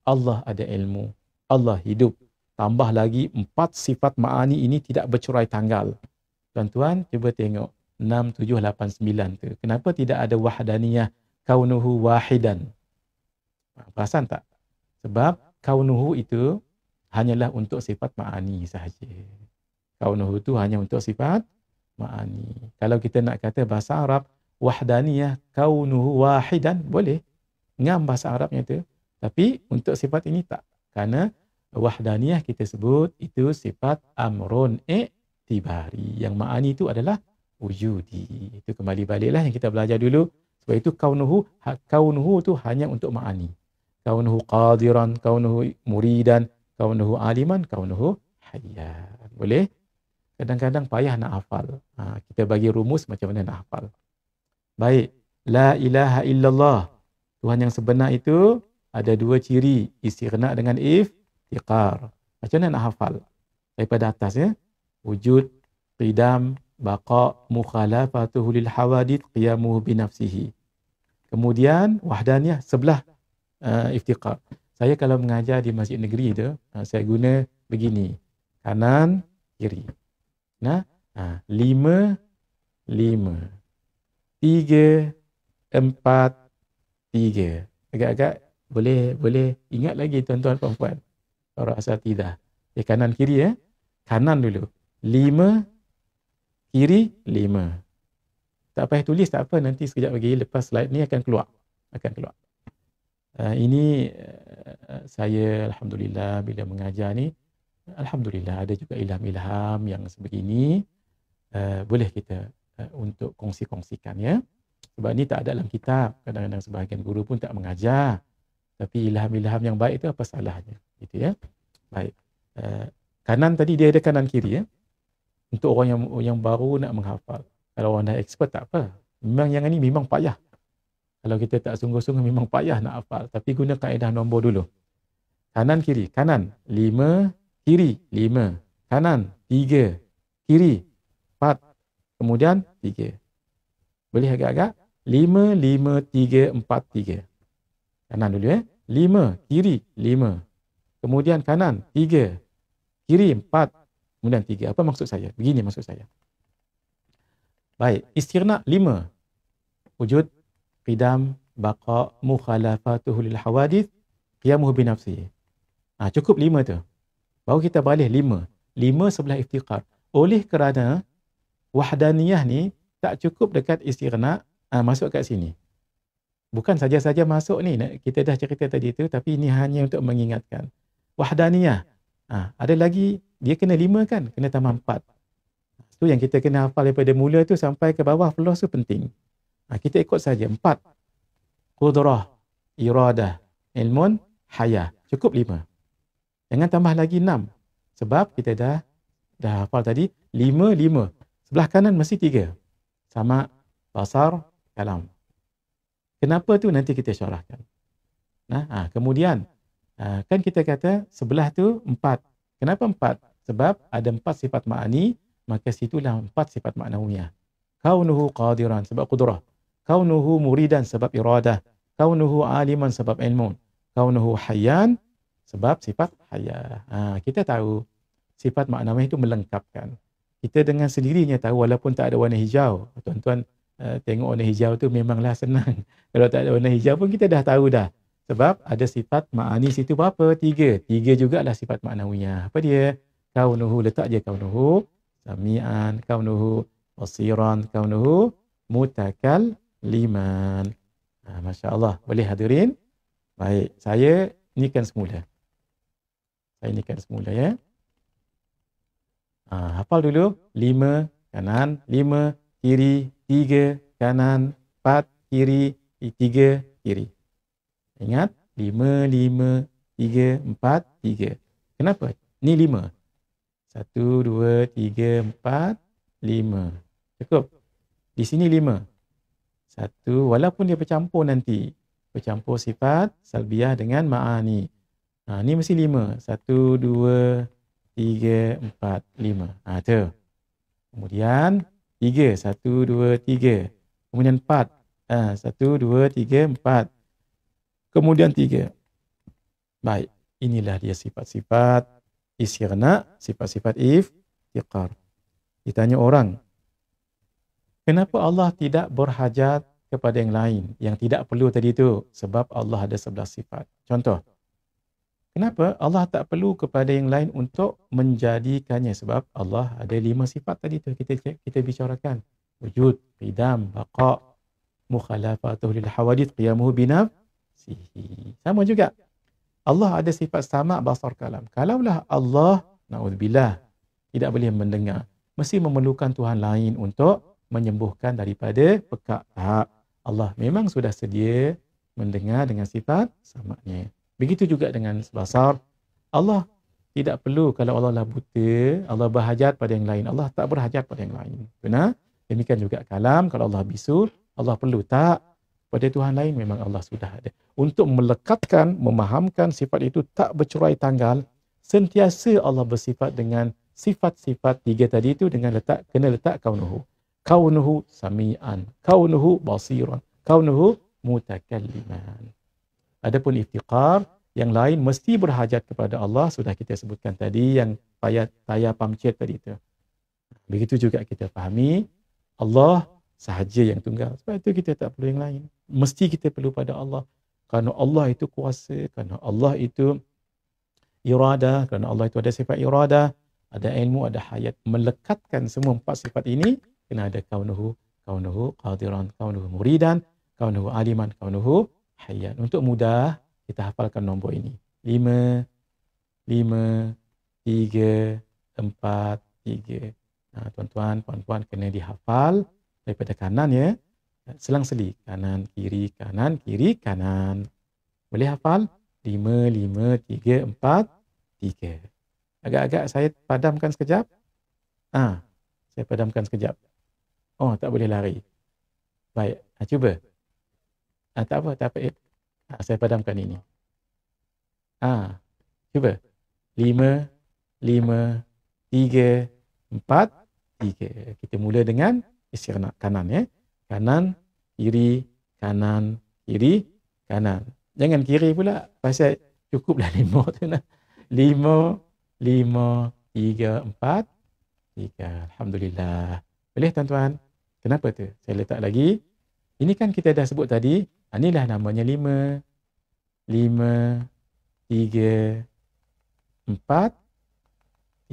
Allah ada ilmu. Allah hidup. Tambah lagi 4 sifat ma'ani ini tidak bercerai tanggal. Tuan-tuan, cuba tengok 6, 7, 8, 9 tu. Kenapa tidak ada wahdaniyah kaunuhu wahidan? Perasan tak? Sebab kaunuhu itu hanyalah untuk sifat ma'ani sahaja. Kaunuhu itu hanya untuk sifat ma'ani. Kalau kita nak kata bahasa Arab, wahdaniyah kaunuhu wahidan, boleh. Ngam bahasa Arabnya tu. Tapi untuk sifat ini tak. Kerana Wahdaniyah kita sebut itu sifat amrun i'tibari. Yang ma'ani itu adalah wujudi. Itu kembali baliklah yang kita belajar dulu. Sebab itu kaunuhu itu hanya untuk ma'ani. Kaunuhu qadiran, kaunuhu muridan, kaunuhu aliman, kaunuhu hayyan. Boleh? Kadang-kadang payah nak hafal. Kita bagi rumus macam mana nak hafal. Baik. La ilaha illallah. Tuhan yang sebenar itu ada dua ciri. Istighna dengan iftiqar. Macam mana nak hafal? Daripada atas ya. Wujud, qidam, baqa, mukhalafatuhu lil hawadith, qiyamuhu binafsihi. Kemudian wahdaniyah sebelah iftiqar. Saya kalau mengajar di masjid negeri tu, saya guna begini. Kanan, kiri. Nah, 5, 5. 3, 4, 3. Agak-agak boleh ingat lagi tuan-tuan puan-puan. Para asatidah. Kanan kiri ya. Kanan dulu. 5, kiri 5. Tak payah tulis, tak apa. Nanti sekejap lagi lepas slide ni akan keluar. Ini saya alhamdulillah bila mengajar ni, alhamdulillah ada juga ilham-ilham yang sebegini. Boleh kita untuk kongsi-kongsikan ya. Sebab ni tak ada dalam kitab. Kadang-kadang sebahagian guru pun tak mengajar. Tapi ilham-ilham yang baik itu apa salahnya? Gitu ya. Baik. Kanan tadi dia ada kanan kiri ya. Untuk orang yang baru nak menghafal. Kalau orang dah expert tak apa. Memang yang ini memang payah. Kalau kita tak sungguh-sungguh memang payah nak hafal. Tapi guna kaedah nombor dulu. Kanan kiri. Kanan 5. Kiri 5. Kanan 3. Kiri 4. Kemudian 3. Boleh agak-agak? 5, 5, 3, 4, 3. Kanan dulu ya. 5. Kiri 5. Kemudian kanan 3. Kiri 4. Kemudian 3. Apa maksud saya? Begini maksud saya. Baik. Istighna 5. Wujud, qidam, baqa, mukhalafatuhu lil hawadith, qiyamuhu binafsi. Cukup 5 tu. Baru kita balik 5. 5 sebelah iftiqar. Oleh kerana wahdaniyah ni tak cukup dekat istighna, masuk kat sini. Bukan saja-saja masuk ni. Kita dah cerita tadi tu, tapi ini hanya untuk mengingatkan. Wahdaniyah. Ada lagi, dia kena 5 kan? Kena tambah 4. Itu yang kita kena hafal daripada mula tu sampai ke bawah flow tu penting. Kita ikut saja 4. Qudrah, iradah, ilmun, haya. Cukup 5. Jangan tambah lagi 6. Sebab kita dah hafal tadi 5, 5. Sebelah kanan mesti 3. Sama, basar, kalam. Kenapa tu nanti kita syarahkan. Kemudian kan kita kata sebelah tu 4. Kenapa 4? Sebab ada 4 sifat ma'ani, maka situlah 4 sifat ma'nawiyah. Kaunuhu qadiran sebab qudrah. Kaunuhu muridan sebab iradah. Kaunuhu aliman sebab ilmun. Kaunuhu hayyan sebab sifat haya. Kita tahu sifat ma'nawiyah itu melengkapkan. Kita dengan sendirinya tahu walaupun tak ada warna hijau. Tuan-tuan tengok warna hijau tu memanglah senang. Kalau tak ada warna hijau pun kita dah tahu dah. Sebab ada sifat ma'ani situ berapa? 3. 3 jugalah sifat ma'nawiyah. Apa dia? Kaunuhu, letak je kaunuhu. Sami'an, kaunuhu basiran, kaunuhu mutakalliman. Masya Allah. Boleh hadirin? Baik. Saya nikan semula. Ya. Hafal dulu. 5 kanan, 5 kiri, 3 kanan, 4 kiri, 3 kiri. Ingat? 5, 5, 3, 4, 3. Kenapa? Ni 5. 1, 2, 3, 4, 5. Cukup. Di sini 5. 1, walaupun dia bercampur nanti. Bercampur sifat salbiyah dengan ma'ani. Ni mesti 5. 1, 2, 3, 4, 5. Tu. Kemudian 3. 1, 2, 3. Kemudian 4. 1, 2, 3, 4. Kemudian 3. Baik. Inilah dia sifat-sifat istighna, sifat-sifat iftiqar. Ditanya orang, kenapa Allah tidak berhajat kepada yang lain? Yang tidak perlu tadi itu. Sebab Allah ada 11 sifat. Contoh. Kenapa Allah tak perlu kepada yang lain untuk menjadikannya? Sebab Allah ada 5 sifat tadi itu. Kita bicarakan. Wujud, qidam, baqa, mukhalafatuhu lil hawadith, qiyamuhu binafsihi. Sama juga. Allah ada sifat sama' basar kalam. Kalaulah Allah, na'udzubillah, tidak boleh mendengar, mesti memerlukan Tuhan lain untuk menyembuhkan daripada pekak. Tak. Allah memang sudah sedia mendengar dengan sifat sama'-Nya. Begitu juga dengan basar. Allah tidak perlu, kalau Allah lah buta, Allah berhajat pada yang lain. Allah tak berhajat pada yang lain. Benar? Demikian juga kalam, kalau Allah bisu, Allah perlu tak? Pada Tuhan lain memang Allah sudah ada. Untuk melekatkan, memahamkan sifat itu tak bercerai tanggal, sentiasa Allah bersifat dengan sifat-sifat tiga tadi itu dengan kena letak kaunuhu. Kaunuhu sami'an, kaunuhu basiran, kaunuhu mutakalliman. Adapun iftiqar, yang lain mesti berhajat kepada Allah, sudah kita sebutkan tadi, yang tayar pamcet tadi itu. Begitu juga kita fahami, Allah sahaja yang tunggal. Sebab itu kita tak perlu yang lain. Mesti kita perlu pada Allah. Kerana Allah itu kuasa, kerana Allah itu iradah, kerana Allah itu ada sifat iradah, ada ilmu, ada hayat. Melekatkan semua empat sifat ini, kena ada kaunuhu qadiran, kaunuhu muridan, kaunuhu aliman, kaunuhu hayat. Untuk mudah, kita hafalkan nombor ini. 5, 3, 4, 3. Nah, tuan-tuan, puan-puan kena dihafal daripada kanan ya. Selang-seli. Kanan, kiri, kanan, kiri, kanan. Boleh hafal? 5, 3, 4, 3. Agak-agak saya padamkan sekejap. Saya padamkan sekejap. Oh, tak boleh lari. Baik, cuba. Tak apa. Saya padamkan ini. Cuba. 5, 3, 4, 3. Kita mula dengan isyarat kanan ya. Kanan, kiri, kanan, kiri, kanan. Jangan kiri pula. Pasal cukuplah 5 tu lah. 5, 3, 4, 3. Alhamdulillah. Boleh tuan-tuan? Kenapa tu? Saya letak lagi. Ini kan kita dah sebut tadi. Inilah namanya 5, 3, 4,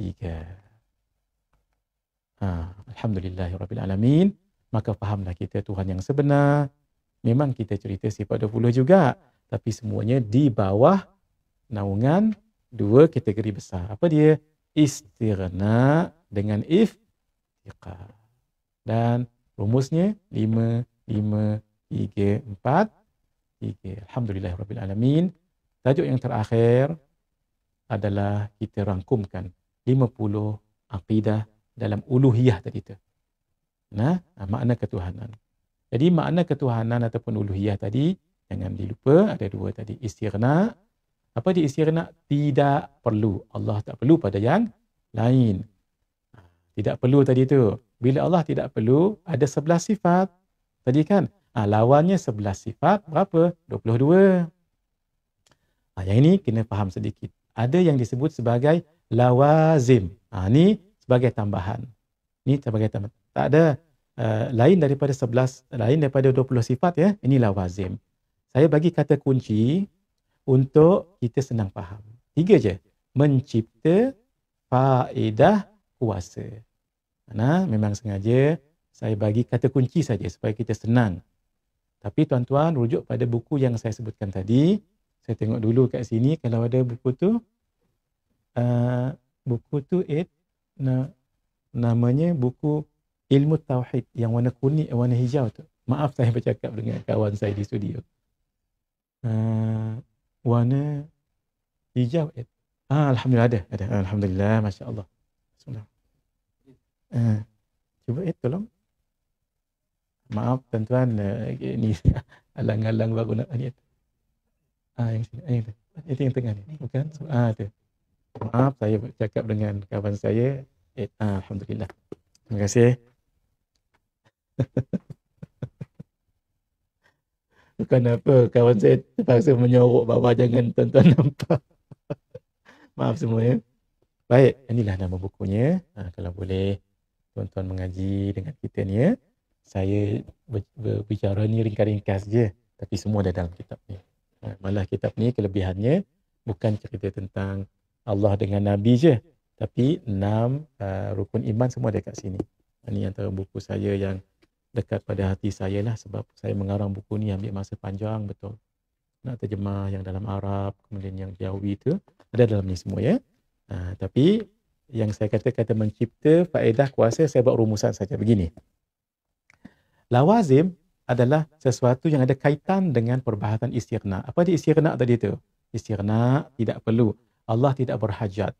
3. Alhamdulillahirrabbilalamin. Maka fahamlah kita Tuhan yang sebenar. Memang kita cerita sifat 20 juga. Tapi semuanya di bawah naungan dua kategori besar. Apa dia? Istighna dengan iftiqar. Dan rumusnya 5, 3, 4, 3. Alhamdulillahirrabbilalamin. Tajuk yang terakhir adalah kita rangkumkan 50 akidah dalam uluhiyah tadi tu. Makna ketuhanan. Jadi makna ketuhanan ataupun uluhiyah tadi, jangan dilupa ada dua tadi. Istighna. Apa dia istighna? Tidak perlu. Allah tak perlu pada yang lain. Tidak perlu tadi tu. Bila Allah tidak perlu, ada 11 sifat. Tadi kan? Lawannya 11 sifat, berapa? 22. Yang ini kena faham sedikit. Ada yang disebut sebagai lawazim. Ini sebagai tambahan. Ini sebagai tambahan. Tak ada lain daripada 11, lain daripada 20 sifat ya. Ini lawazim. Saya bagi kata kunci untuk kita senang faham. 3 je. Mencipta, faedah, kuasa. Memang sengaja saya bagi kata kunci saja supaya kita senang. Tapi tuan-tuan rujuk pada buku yang saya sebutkan tadi. Saya tengok dulu kat sini kalau ada buku tu. Buku tu namanya buku Ilmu Tauhid yang warna kuning, warna hijau tu. Maaf saya bercakap dengan kawan saya di studio. Warna hijau. Alhamdulillah ada. Alhamdulillah, Masya Allah. Cuba tolong. Maaf tuan-tuan, ini alang-alang baru nak ni. Yang sini. Itu yang tengah ni. Bukan? Tu. Maaf saya bercakap dengan kawan saya. Alhamdulillah. Terima kasih. Bukan apa, kawan saya terpaksa menyorok bawah, jangan tuan-tuan nampak. Maaf semua ya. Baik, inilah nama bukunya. Kalau boleh tuan-tuan mengaji dengan kita ni ya. Saya berbicara ni ringkas-ringkas je. Tapi semua ada dalam kitab ni. Malah kitab ni kelebihannya bukan cerita tentang Allah dengan Nabi je. Tapi 6 rukun iman semua ada kat sini. Ini antara buku saya yang dekat pada hati saya lah. Sebab saya mengarang buku ni ambil masa panjang betul. nak terjemah yang dalam Arab, kemudian yang Jawi itu ada dalam ni semua ya. Tapi yang saya kata mencipta, faedah, kuasa, saya buat rumusan saja begini. Lawazim adalah sesuatu yang ada kaitan dengan perbahasan istighna. Apa dia istighna tadi tu? Istighna tidak perlu. Allah tidak berhajat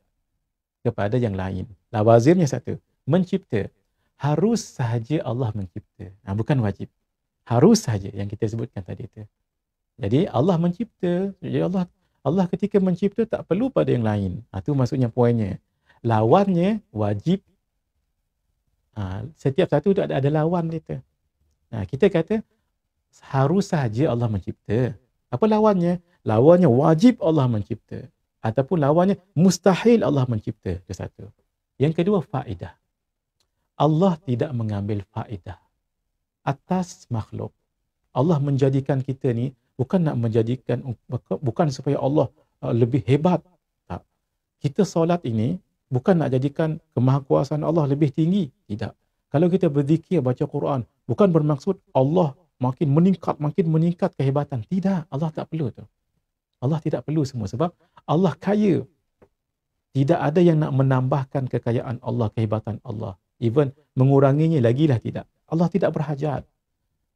kepada yang lain. Lawazimnya satu. Mencipta. Harus sahaja Allah mencipta. Bukan wajib. Harus sahaja yang kita sebutkan tadi tu. Jadi Allah mencipta. Jadi Allah ketika mencipta tak perlu pada yang lain. Itu maksudnya poinnya. Lawannya wajib. Setiap satu ada lawan kita. Kita kata harus sahaja Allah mencipta. Apa lawannya? Lawannya wajib Allah mencipta. Ataupun lawannya mustahil Allah mencipta. Itu satu. Yang kedua, faedah. Allah tidak mengambil faedah atas makhluk. Allah menjadikan kita ni bukan nak menjadikan, bukan supaya Allah lebih hebat. Tak. Kita solat ini bukan nak jadikan kemahakuasaan Allah lebih tinggi. Tidak. Kalau kita berzikir, baca Quran, bukan bermaksud Allah makin meningkat kehebatan. Tidak. Allah tak perlu tu. Allah tidak perlu semua sebab Allah kaya. Tidak ada yang nak menambahkan kekayaan Allah, kehebatan Allah. Even menguranginya lagilah tidak. Allah tidak berhajat.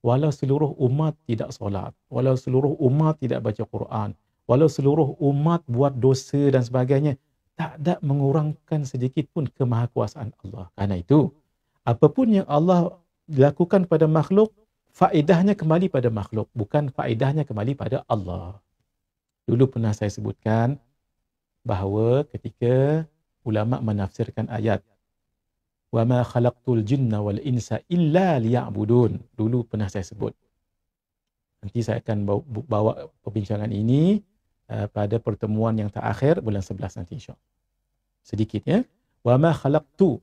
Walau seluruh umat tidak solat, walau seluruh umat tidak baca Quran, walau seluruh umat buat dosa dan sebagainya, tak ada mengurangkan sedikit pun kemahakuasaan Allah. Karena itu, apapun yang Allah lakukan pada makhluk, faedahnya kembali pada makhluk, bukan faedahnya kembali pada Allah. Dulu pernah saya sebutkan bahawa ketika ulama menafsirkan ayat wa ma khalaqtul jinna wal insa illa liya'budun. Dulu pernah saya sebut. Nanti saya akan bawa perbincangan ini pada pertemuan yang terakhir bulan 11 nanti insya-Allah. Sedikit ya. Wa ma khalaqtu,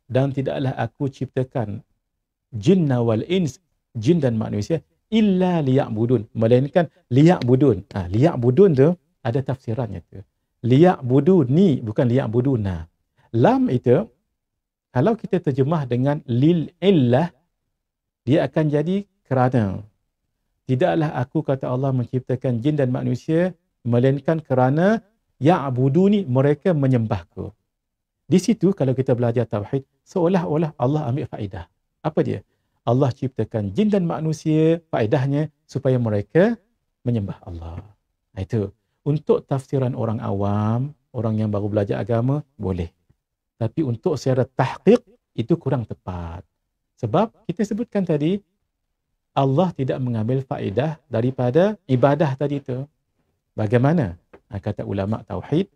dan tidaklah aku ciptakan jinna wal ins, jin dan manusia, illa liya'budun, melainkan liya'budun. Liya'budun tu ada tafsirannya tu. Liya'buduni bukan liya'buduna. Lam itu kalau kita terjemah dengan lil illah, dia akan jadi kerana. Tidaklah aku, kata Allah, menciptakan jin dan manusia, melainkan kerana ya'buduni, mereka menyembahku. Di situ kalau kita belajar tauhid, seolah-olah Allah ambil faedah. Apa dia? Allah ciptakan jin dan manusia, faedahnya supaya mereka menyembah Allah. Itu. Untuk tafsiran orang awam, orang yang baru belajar agama, boleh. Tapi untuk secara tahqiq, itu kurang tepat. Sebab kita sebutkan tadi, Allah tidak mengambil faedah daripada ibadah tadi itu. Bagaimana? Kata ulama tauhid,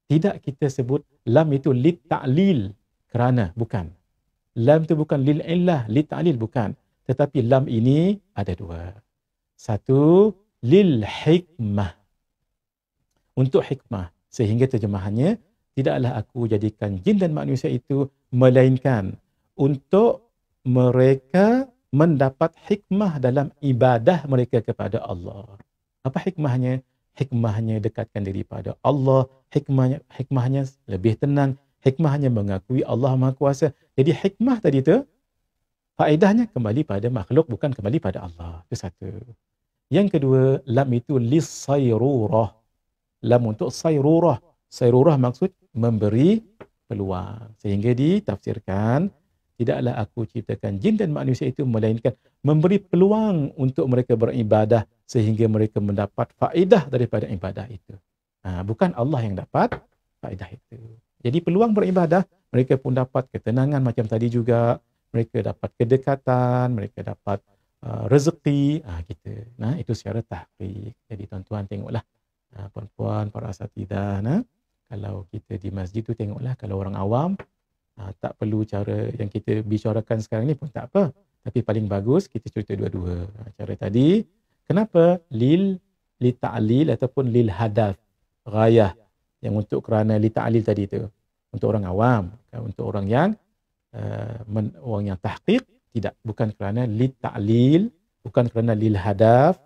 tidak kita sebut lam itu lit ta'lil, kerana, bukan. Lam itu bukan lil illah, lit ta'lil, bukan. Tetapi lam ini ada dua. Satu, lil hikmah. Untuk hikmah. Sehingga terjemahannya, tidaklah aku jadikan jin dan manusia itu melainkan untuk mereka mendapat hikmah dalam ibadah mereka kepada Allah. Apa hikmahnya? Hikmahnya dekatkan diri pada Allah, hikmahnya lebih tenang, hikmahnya mengakui Allah Maha Kuasa. Jadi hikmah tadi tu faedahnya kembali pada makhluk, bukan kembali pada Allah. Itu satu. Yang kedua, lam itu lis-sayrurah. Lam untuk sayrurah. Sayrurah maksud memberi peluang. Sehingga ditafsirkan, tidaklah aku ciptakan jin dan manusia itu melainkan memberi peluang untuk mereka beribadah sehingga mereka mendapat faedah daripada ibadah itu. Bukan Allah yang dapat faedah itu. Jadi peluang beribadah, mereka pun dapat ketenangan macam tadi juga. Mereka dapat kedekatan, mereka dapat rezeki. Gitu. Itu secara tahqiq. Jadi tuan-tuan tengoklah. Puan-puan, para asatidah, kalau kita di masjid tu tengoklah, kalau orang awam tak perlu cara yang kita bicarakan sekarang ni pun tak apa. Tapi paling bagus kita cerita dua-dua. Cara tadi, kenapa li ta'lil ataupun lil hadaf, ghayah, yang untuk kerana li ta'lil tadi tu. Untuk orang awam, untuk orang yang tahqiq, tidak, bukan kerana li ta'lil, bukan kerana lil hadaf,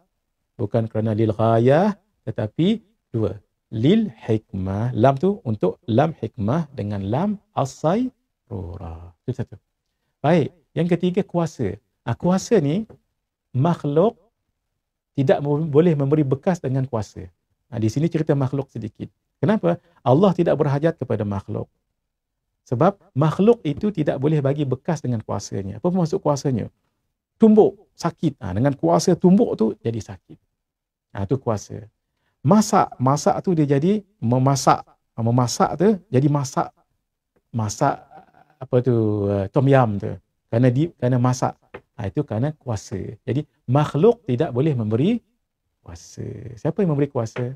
bukan kerana lil ghayah, tetapi dua. Lil hikmah, lam tu untuk lam hikmah dengan lam as-sayrurah. Itu satu. Baik, yang ketiga kuasa. Kuasa ni makhluk tidak boleh memberi bekas dengan kuasa. Di sini cerita makhluk sedikit. Kenapa? Allah tidak berhajat kepada makhluk. Sebab makhluk itu tidak boleh bagi bekas dengan kuasanya. Apa maksud kuasanya? Tumbuk, sakit. Dengan kuasa tumbuk tu jadi sakit. Itu kuasa. Masak tu dia jadi memasak. Memasak tu jadi masak apa tu, tom yum tu. Kerana masak. Itu kerana kuasa. Jadi makhluk tidak boleh memberi kuasa. Siapa yang memberi kuasa?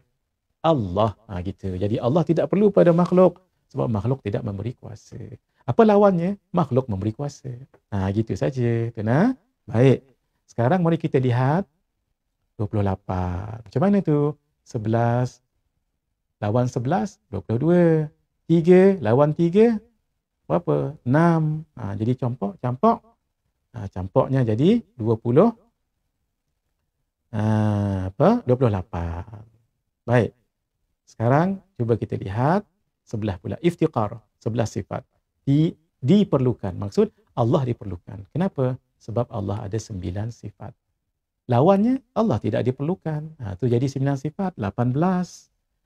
Allah. Gitu. Jadi Allah tidak perlu pada makhluk. Sebab makhluk tidak memberi kuasa. Apa lawannya? Makhluk memberi kuasa. Gitu saja. Kena? Baik. Sekarang mari kita lihat 28. Macam mana tu? 11 lawan 11, 22. 3 lawan 3, berapa? 6. Jadi campur. Campurnya jadi 20. 28. Baik. Sekarang cuba kita lihat sebelah pula. Iftiqar, 11 sifat. Diperlukan. Maksud Allah diperlukan. Kenapa? Sebab Allah ada 9 sifat. Lawannya Allah tidak diperlukan. Tu jadi 9 sifat, 18.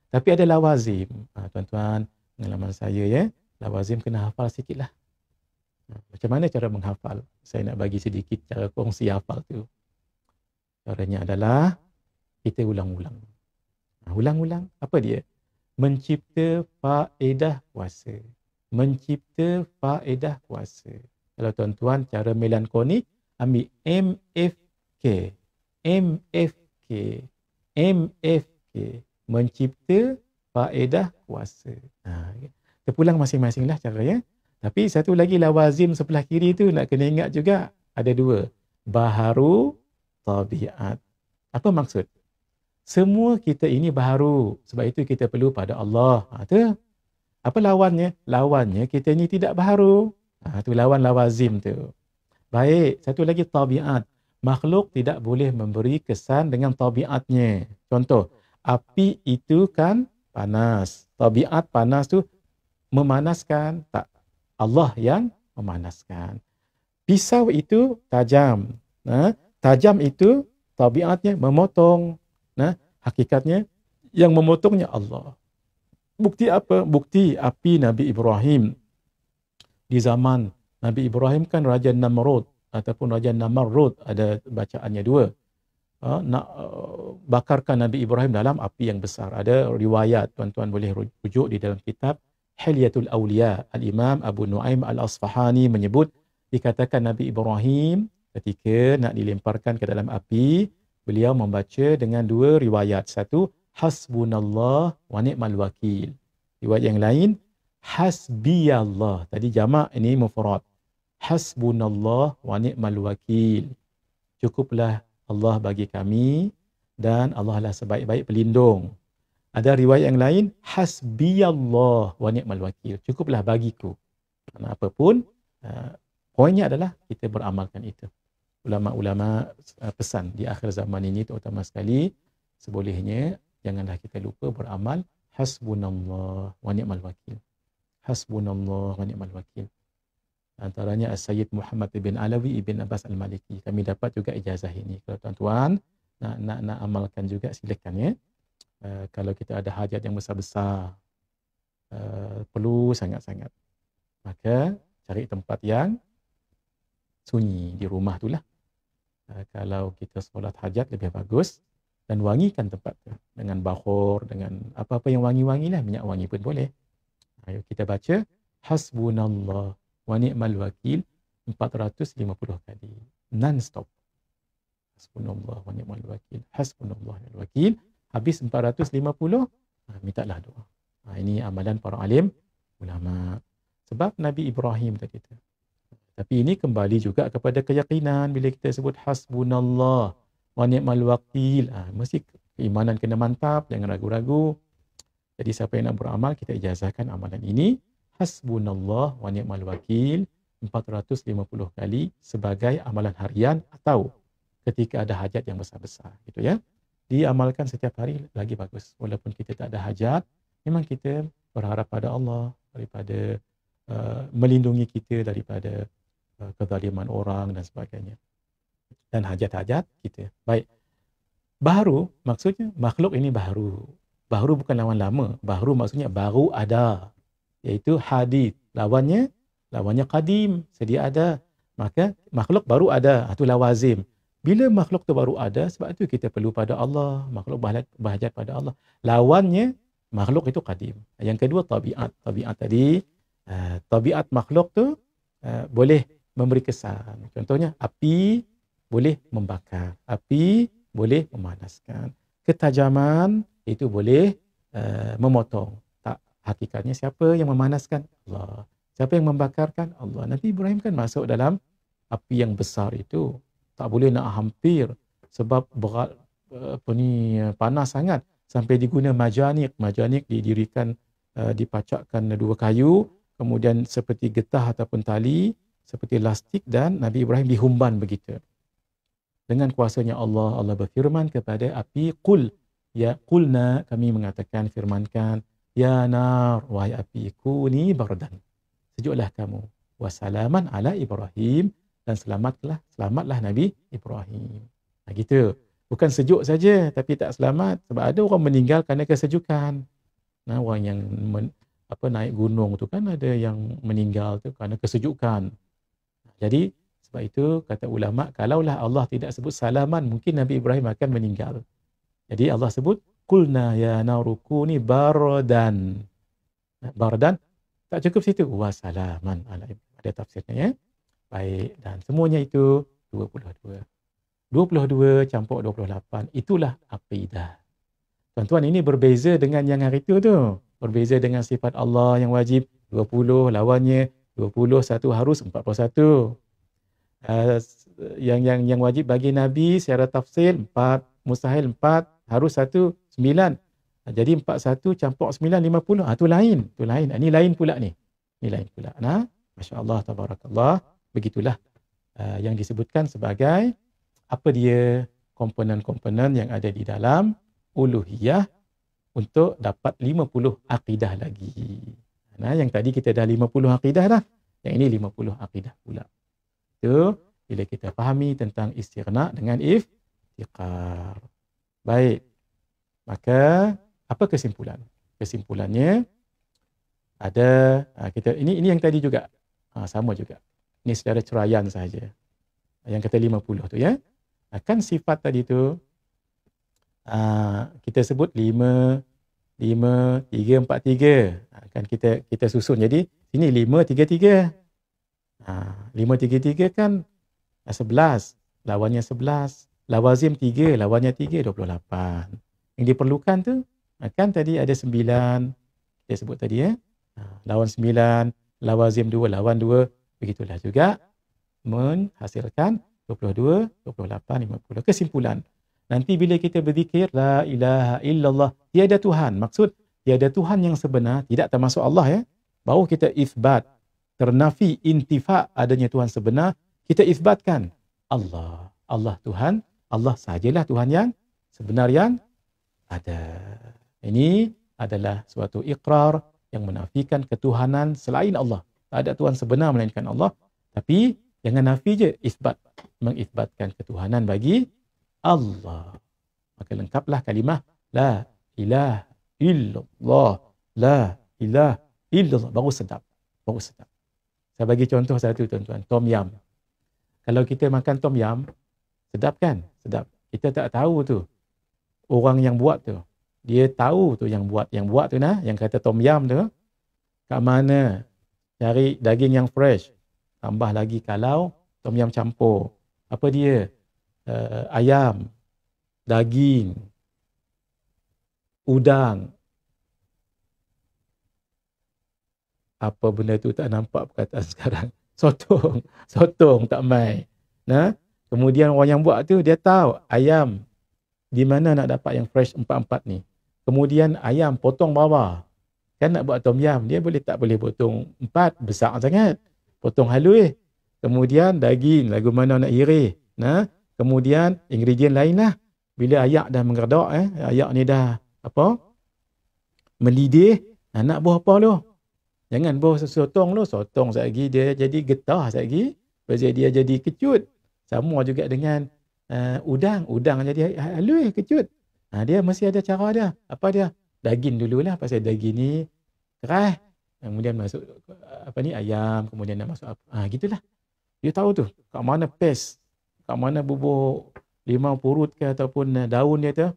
Tapi ada lawazim. Tuan-tuan, pengalaman saya ya, lawazim kena hafal sikit lah. Macam mana cara menghafal? Saya nak bagi sedikit cara kongsi hafal tu. Caranya adalah kita ulang-ulang. Ulang-ulang. Apa dia? Mencipta faedah kuasa. Mencipta faedah kuasa. Kalau tuan-tuan cara melankonik, ambil MFK. MFK. MFK. Mencipta faedah kuasa. Terpulang masing-masing lah caranya. Tapi satu lagi lawazim sebelah kiri tu nak kena ingat juga. Ada 2. Baharu tabiat. Apa maksud? Semua kita ini baharu. Sebab itu kita perlu pada Allah. Tu. Apa lawannya? Lawannya kita ini tidak baharu. Tu lawan lawazim tu. Baik, satu lagi tabiat. Makhluk tidak boleh memberi kesan dengan tabiatnya. Contoh, api itu kan panas. Tabiat panas tu memanaskan. Tak. Allah yang memanaskan. Pisau itu tajam. Tajam itu tabiatnya memotong. Hakikatnya yang memotongnya Allah. Bukti apa? Bukti api Nabi Ibrahim. Di zaman Nabi Ibrahim kan Raja Namrud ataupun Raja Namarud, ada bacaannya 2. Nak bakarkan Nabi Ibrahim dalam api yang besar. Ada riwayat, tuan-tuan boleh rujuk di dalam kitab Hilyatul Awliya. Al-Imam Abu Nuaim Al-Asfahani menyebut, dikatakan Nabi Ibrahim ketika nak dilemparkan ke dalam api, beliau membaca dengan 2 riwayat. Satu, hasbunallah wa ni'mal wakil. Riwayat yang lain, hasbiyallah. Tadi jamak, ini mufrad. Hasbunallah wa ni'mal wakil. Cukuplah Allah bagi kami dan Allah lah sebaik-baik pelindung. Ada riwayat yang lain, hasbiyallah wa ni'mal wakil. Cukuplah bagiku. Apapun, poinnya adalah kita beramalkan itu. Ulama-ulama pesan di akhir zaman ini terutama sekali, sebolehnya janganlah kita lupa beramal hasbunallah wa ni'mal wakil. Hasbunallah wa ni'mal wakil. Antaranya As-Sayyid Muhammad bin Alawi ibn Abbas Al-Maliki. Kami dapat juga ijazah ini. Kalau tuan-tuan nak amalkan juga, silakan ya. Kalau kita ada hajat yang besar-besar, perlu sangat-sangat, maka cari tempat yang sunyi di rumah tu lah. Kalau kita solat hajat lebih bagus, dan wangikan tempat tu dengan bakhur, dengan apa-apa yang wangi-wangi lah, minyak wangi pun boleh. Ayo kita baca hasbunallah wa ni'mal wakil 450 kali non-stop. Hasbunallah wa ni'mal wakil, hasbunallah wa ni'mal wakil. Habis 450, mintalah doa. Ini amalan para alim ulama. Sebab Nabi Ibrahim tadi tu. Tapi ini kembali juga kepada keyakinan. Bila kita sebut hasbunallah wa ni'mal wakil, mesti keimanan kena mantap, jangan ragu-ragu. Jadi siapa yang nak beramal, kita ijazahkan amalan ini. Hasbunallah wa ni'mal wakil 450 kali sebagai amalan harian atau ketika ada hajat yang besar-besar. Gitu ya. Diamalkan setiap hari lagi bagus. Walaupun kita tak ada hajat, memang kita berharap pada Allah daripada melindungi kita daripada kezaliman orang dan sebagainya. Dan hajat-hajat kita. Baik. Baharu maksudnya makhluk ini baharu. Baharu bukan lawan lama. Baharu maksudnya baru ada. Iaitu hadith. Lawannya qadim. Sedia ada. Maka makhluk baru ada. Itu lawazim. Bila makhluk tu baru ada, sebab itu kita perlu pada Allah. Makhluk berhajat pada Allah. Lawannya, makhluk itu qadim. Yang kedua, tabiat. Tabiat tadi, tabiat makhluk tu boleh memberi kesan. Contohnya, api boleh membakar. Api boleh memanaskan. Ketajaman itu boleh memotong. Tak, hakikatnya siapa yang memanaskan? Allah. Siapa yang membakarkan? Allah. Nabi Ibrahim kan masuk dalam api yang besar itu. Tak boleh nak hampir sebab berat panas sangat sampai diguna majanik. Majanik didirikan, dipacakkan dua kayu, kemudian seperti getah ataupun tali, seperti lastik, dan Nabi Ibrahim dihumban begitu. Dengan kuasanya Allah, Allah berfirman kepada api, qul, ya qulna, kami mengatakan, firmankan, ya nar, wahai api, kuni bardan, sejuklah kamu, wasalaman ala Ibrahim, dan selamatlah Nabi Ibrahim. Nah, gitu. Bukan sejuk saja tapi tak selamat, sebab ada orang meninggal kerana kesejukan. Nah, orang yang naik gunung tu kan ada yang meninggal tu kerana kesejukan. Jadi sebab itu kata ulama, kalaulah Allah tidak sebut salaman, mungkin Nabi Ibrahim akan meninggal. Jadi Allah sebut qulna ya narukuni bardan. Nah, bardan tak cukup situ, wasalaman ala Ibrahim. Ada tafsirnya ya. Baik, dan semuanya itu 22. 22 campur 28, itulah aqidah. Tuan-tuan, ini berbeza dengan yang hari itu tu. Berbeza dengan sifat Allah yang wajib 20, lawannya 21 harus 41. Yang wajib bagi Nabi secara tafsir 4, mustahil 4, harus 1, 9. Jadi 41 campur 9, 50. Itu lain. Ini lain pula ni. Ini lain pula. Nah, masya-Allah, tabarakallah. Begitulah yang disebutkan sebagai apa dia komponen-komponen yang ada di dalam uluhiyah untuk dapat 50 akidah lagi. Nah, yang tadi kita dah 50 akidah dah. Yang ini 50 akidah pula. Itu bila kita fahami tentang istighna dengan iftiqar. Baik. Maka apa kesimpulan? Kesimpulannya ada kita ini yang tadi juga. Sama juga. Ini secara ceraian sahaja. Yang kata 50 tu ya. Kan sifat tadi tu kita sebut 5, 3, 4, 3. Kan kita susun. Jadi sini 5, 3, 3. 5, 3, 3 kan 11. Lawannya 11. Lawazim 3. Lawannya 3, 28. Yang diperlukan tu kan tadi ada 9. Kita sebut tadi ya. Lawan 9. Lawazim 2. Lawan 2. Begitulah juga menghasilkan 22, 28, 50. Kesimpulan. Nanti bila kita berzikir, la ilaha illallah, tiada Tuhan. Maksud, tiada Tuhan yang sebenar, tidak termasuk Allah ya. Baru kita isbat, ternafi, intifa adanya Tuhan sebenar, kita isbatkan Allah. Allah Tuhan, Allah sahajalah Tuhan yang sebenar yang ada. Ini adalah suatu iqrar yang menafikan ketuhanan selain Allah. Tak ada Tuhan sebenar melainkan Allah. Tapi jangan nafi je, isbat. Mengisbatkan ketuhanan bagi Allah. Maka lengkaplah kalimah la ilaha illallah. La ilaha illallah. Baru sedap. Saya bagi contoh satu tuan-tuan. Tom yam. Kalau kita makan tom yam, sedap kan? Sedap. Kita tak tahu tu. Orang yang buat tu. Dia tahu tu yang buat. Yang buat tu nah, yang kata tom yam tu. Kat mana? Cari daging yang fresh. Tambah lagi kalau tom yam campur. Apa dia? Ayam, daging, udang. Apa benda tu tak nampak perkataan sekarang. Sotong tak mai. Nah, kemudian orang yang buat tu dia tahu ayam di mana nak dapat yang fresh 4-4 ni. Kemudian ayam potong bawah. Kan nak buat tom yam, dia tak boleh potong 4, besar sangat. Potong halus. Kemudian daging, lagu mana nak iris. Nah, kemudian ingredient lain lah. Bila ayak dah mengerdak, ayak ni dah mendidih, nak buah apa tu? Jangan buah sotong tu. Sotong sekejap dia jadi getah sekejap. Lepas dia jadi kecut. Sama juga dengan udang jadi halus kecut. Dia mesti ada cara dia. Apa dia? Daging dululah, pasal daging ni keras. Kemudian masuk ayam, kemudian nak masuk apa. Gitulah. Dia tahu tu kat mana paste, kat mana bubur limau purut ke ataupun daun dia tu.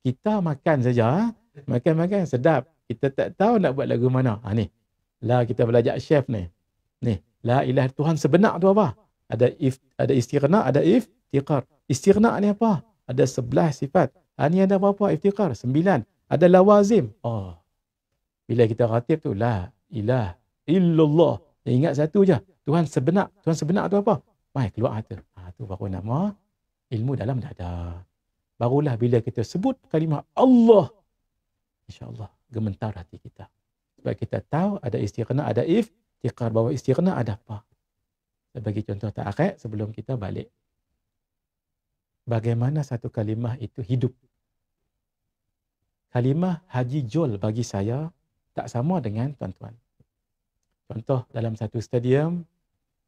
Kita makan saja, makan sedap. Kita tak tahu nak buat lagu mana. Ni. Lah kita belajar chef ni. Ni, la ilaha Tuhan sebenar tu apa? Ada istighna, ada iftiqar. Istighna ni apa? Ada 11 sifat. Ni ada berapa? Iftiqar 9. Ada lawazim. Bila kita ratib tu, la ilaha illallah. Ingat satu je. Tuhan sebenar. Tuhan sebenar tu apa? Mai keluar harta. Tu baru nama ilmu dalam dada. Barulah bila kita sebut kalimah Allah, insya-Allah gemetar hati kita. Sebab kita tahu ada istighna, ada iftiqar. Bahawa istighna ada apa? Sebagai contoh ta'akhir sebelum kita balik. Bagaimana satu kalimah itu hidup. Kalimah Haji Jol bagi saya tak sama dengan tuan-tuan. Contoh dalam satu stadium,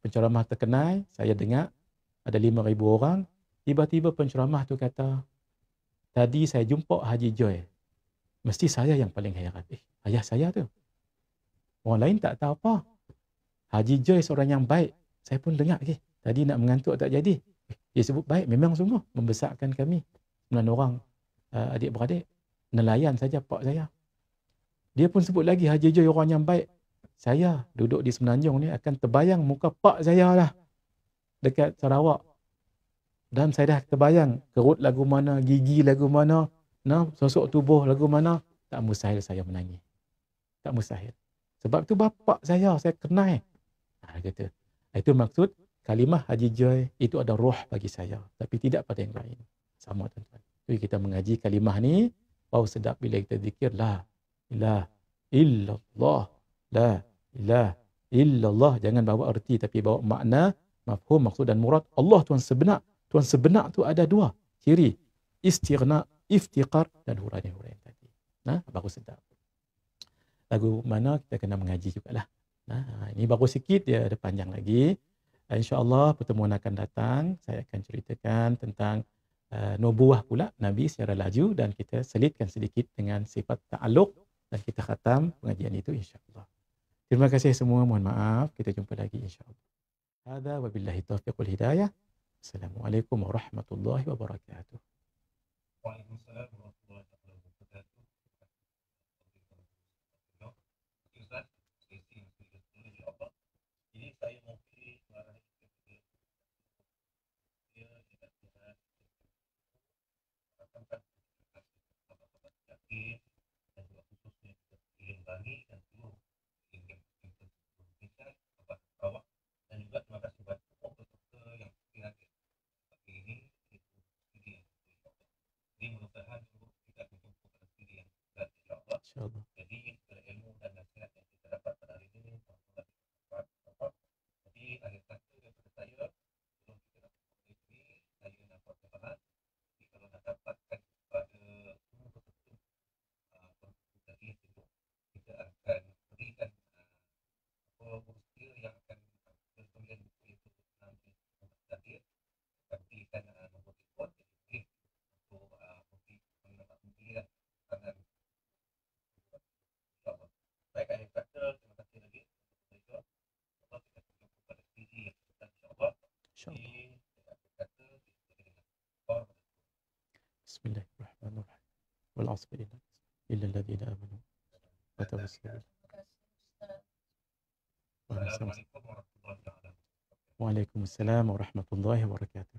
penceramah terkenal, saya dengar ada 5,000 orang, tiba-tiba penceramah tu kata, tadi saya jumpa Haji Joy. Mesti saya yang paling hairan. Ayah saya tu. Orang lain tak tahu apa. Haji Joy seorang yang baik. Saya pun dengar lagi. Tadi nak mengantuk tak jadi. Dia sebut baik. Memang sungguh membesarkan kami. 9 orang adik-beradik. Nelayan saja pak saya. Dia pun sebut lagi Haji Joy orang yang baik. Saya duduk di Semenanjung ni akan terbayang muka pak saya lah. Dekat Sarawak. Dan saya dah terbayang kerut lagu mana, gigi lagu mana, sosok tubuh lagu mana. Tak mustahil saya menangis. Tak mustahil. Sebab tu bapak saya kenal. Kata. Itu maksud kalimah Haji Joy itu ada roh bagi saya. Tapi tidak pada yang lain. Sama tuan-tuan. Jadi kita mengaji kalimah ni, bau sedap bila kita zikir. La ilaha illallah. La ilaha illallah. Jangan bawa erti tapi bawa makna, mafhum, maksud dan murad. Allah Tuhan sebenar. Tuhan sebenar tu ada 2 ciri. Istighna, iftiqar dan huraian-huraian tadi. Baru sedap. Lagu mana kita kena mengaji jugalah. Ini baru sikit, dia ada panjang lagi. InsyaAllah pertemuan akan datang. Saya akan ceritakan tentang nubuah pula Nabi secara laju dan kita selitkan sedikit dengan sifat ta'alluq dan kita khatam pengajian itu insyaAllah. Terima kasih semua. Mohon maaf. Kita jumpa lagi insyaAllah. Hadza wabillahi taufiq wal hidayah. Assalamualaikum warahmatullahi wabarakatuh. Waalaikumsalam warahmatullahi wabarakatuh. Ustaz, sesi yang sudah ditulis insya-Allah. Ini saya mungkin marahi kepada dia tidak akan sahabat-sahabat yakin dan juga khususnya yang bagi dan seluruh yang bisa sahabat awak dan juga terima kasih kepada peserta yang hadir pagi ini itu studi yang jadi mudah-mudahan kita berjumpa pada studi yang sudah insyaAllah. Jadi ilmu dan nasihat yang kita dapat pada hari ini jadi akhir kata daripada saya sebelum kita dapat ini saya nak buat kesalahan. Jadi kalau nak dapatkan kepada semua peserta tadi itu kita akan berikan kursi yang akan berkemudian itu nanti hadir akan berikan nombor telefon jadi untuk pemilihan tangan. Baik, akhir kata terima kasih lagi Allah kita berjumpa pada sesi yang akan insyaAllah. Bismillahirrahmanirrahim. Wal 'asri illa alladziina aamanu wa tawassaw. Assalamualaikum warahmatullahi wabarakatuh. Waalaikumsalam warahmatullahi wabarakatuh.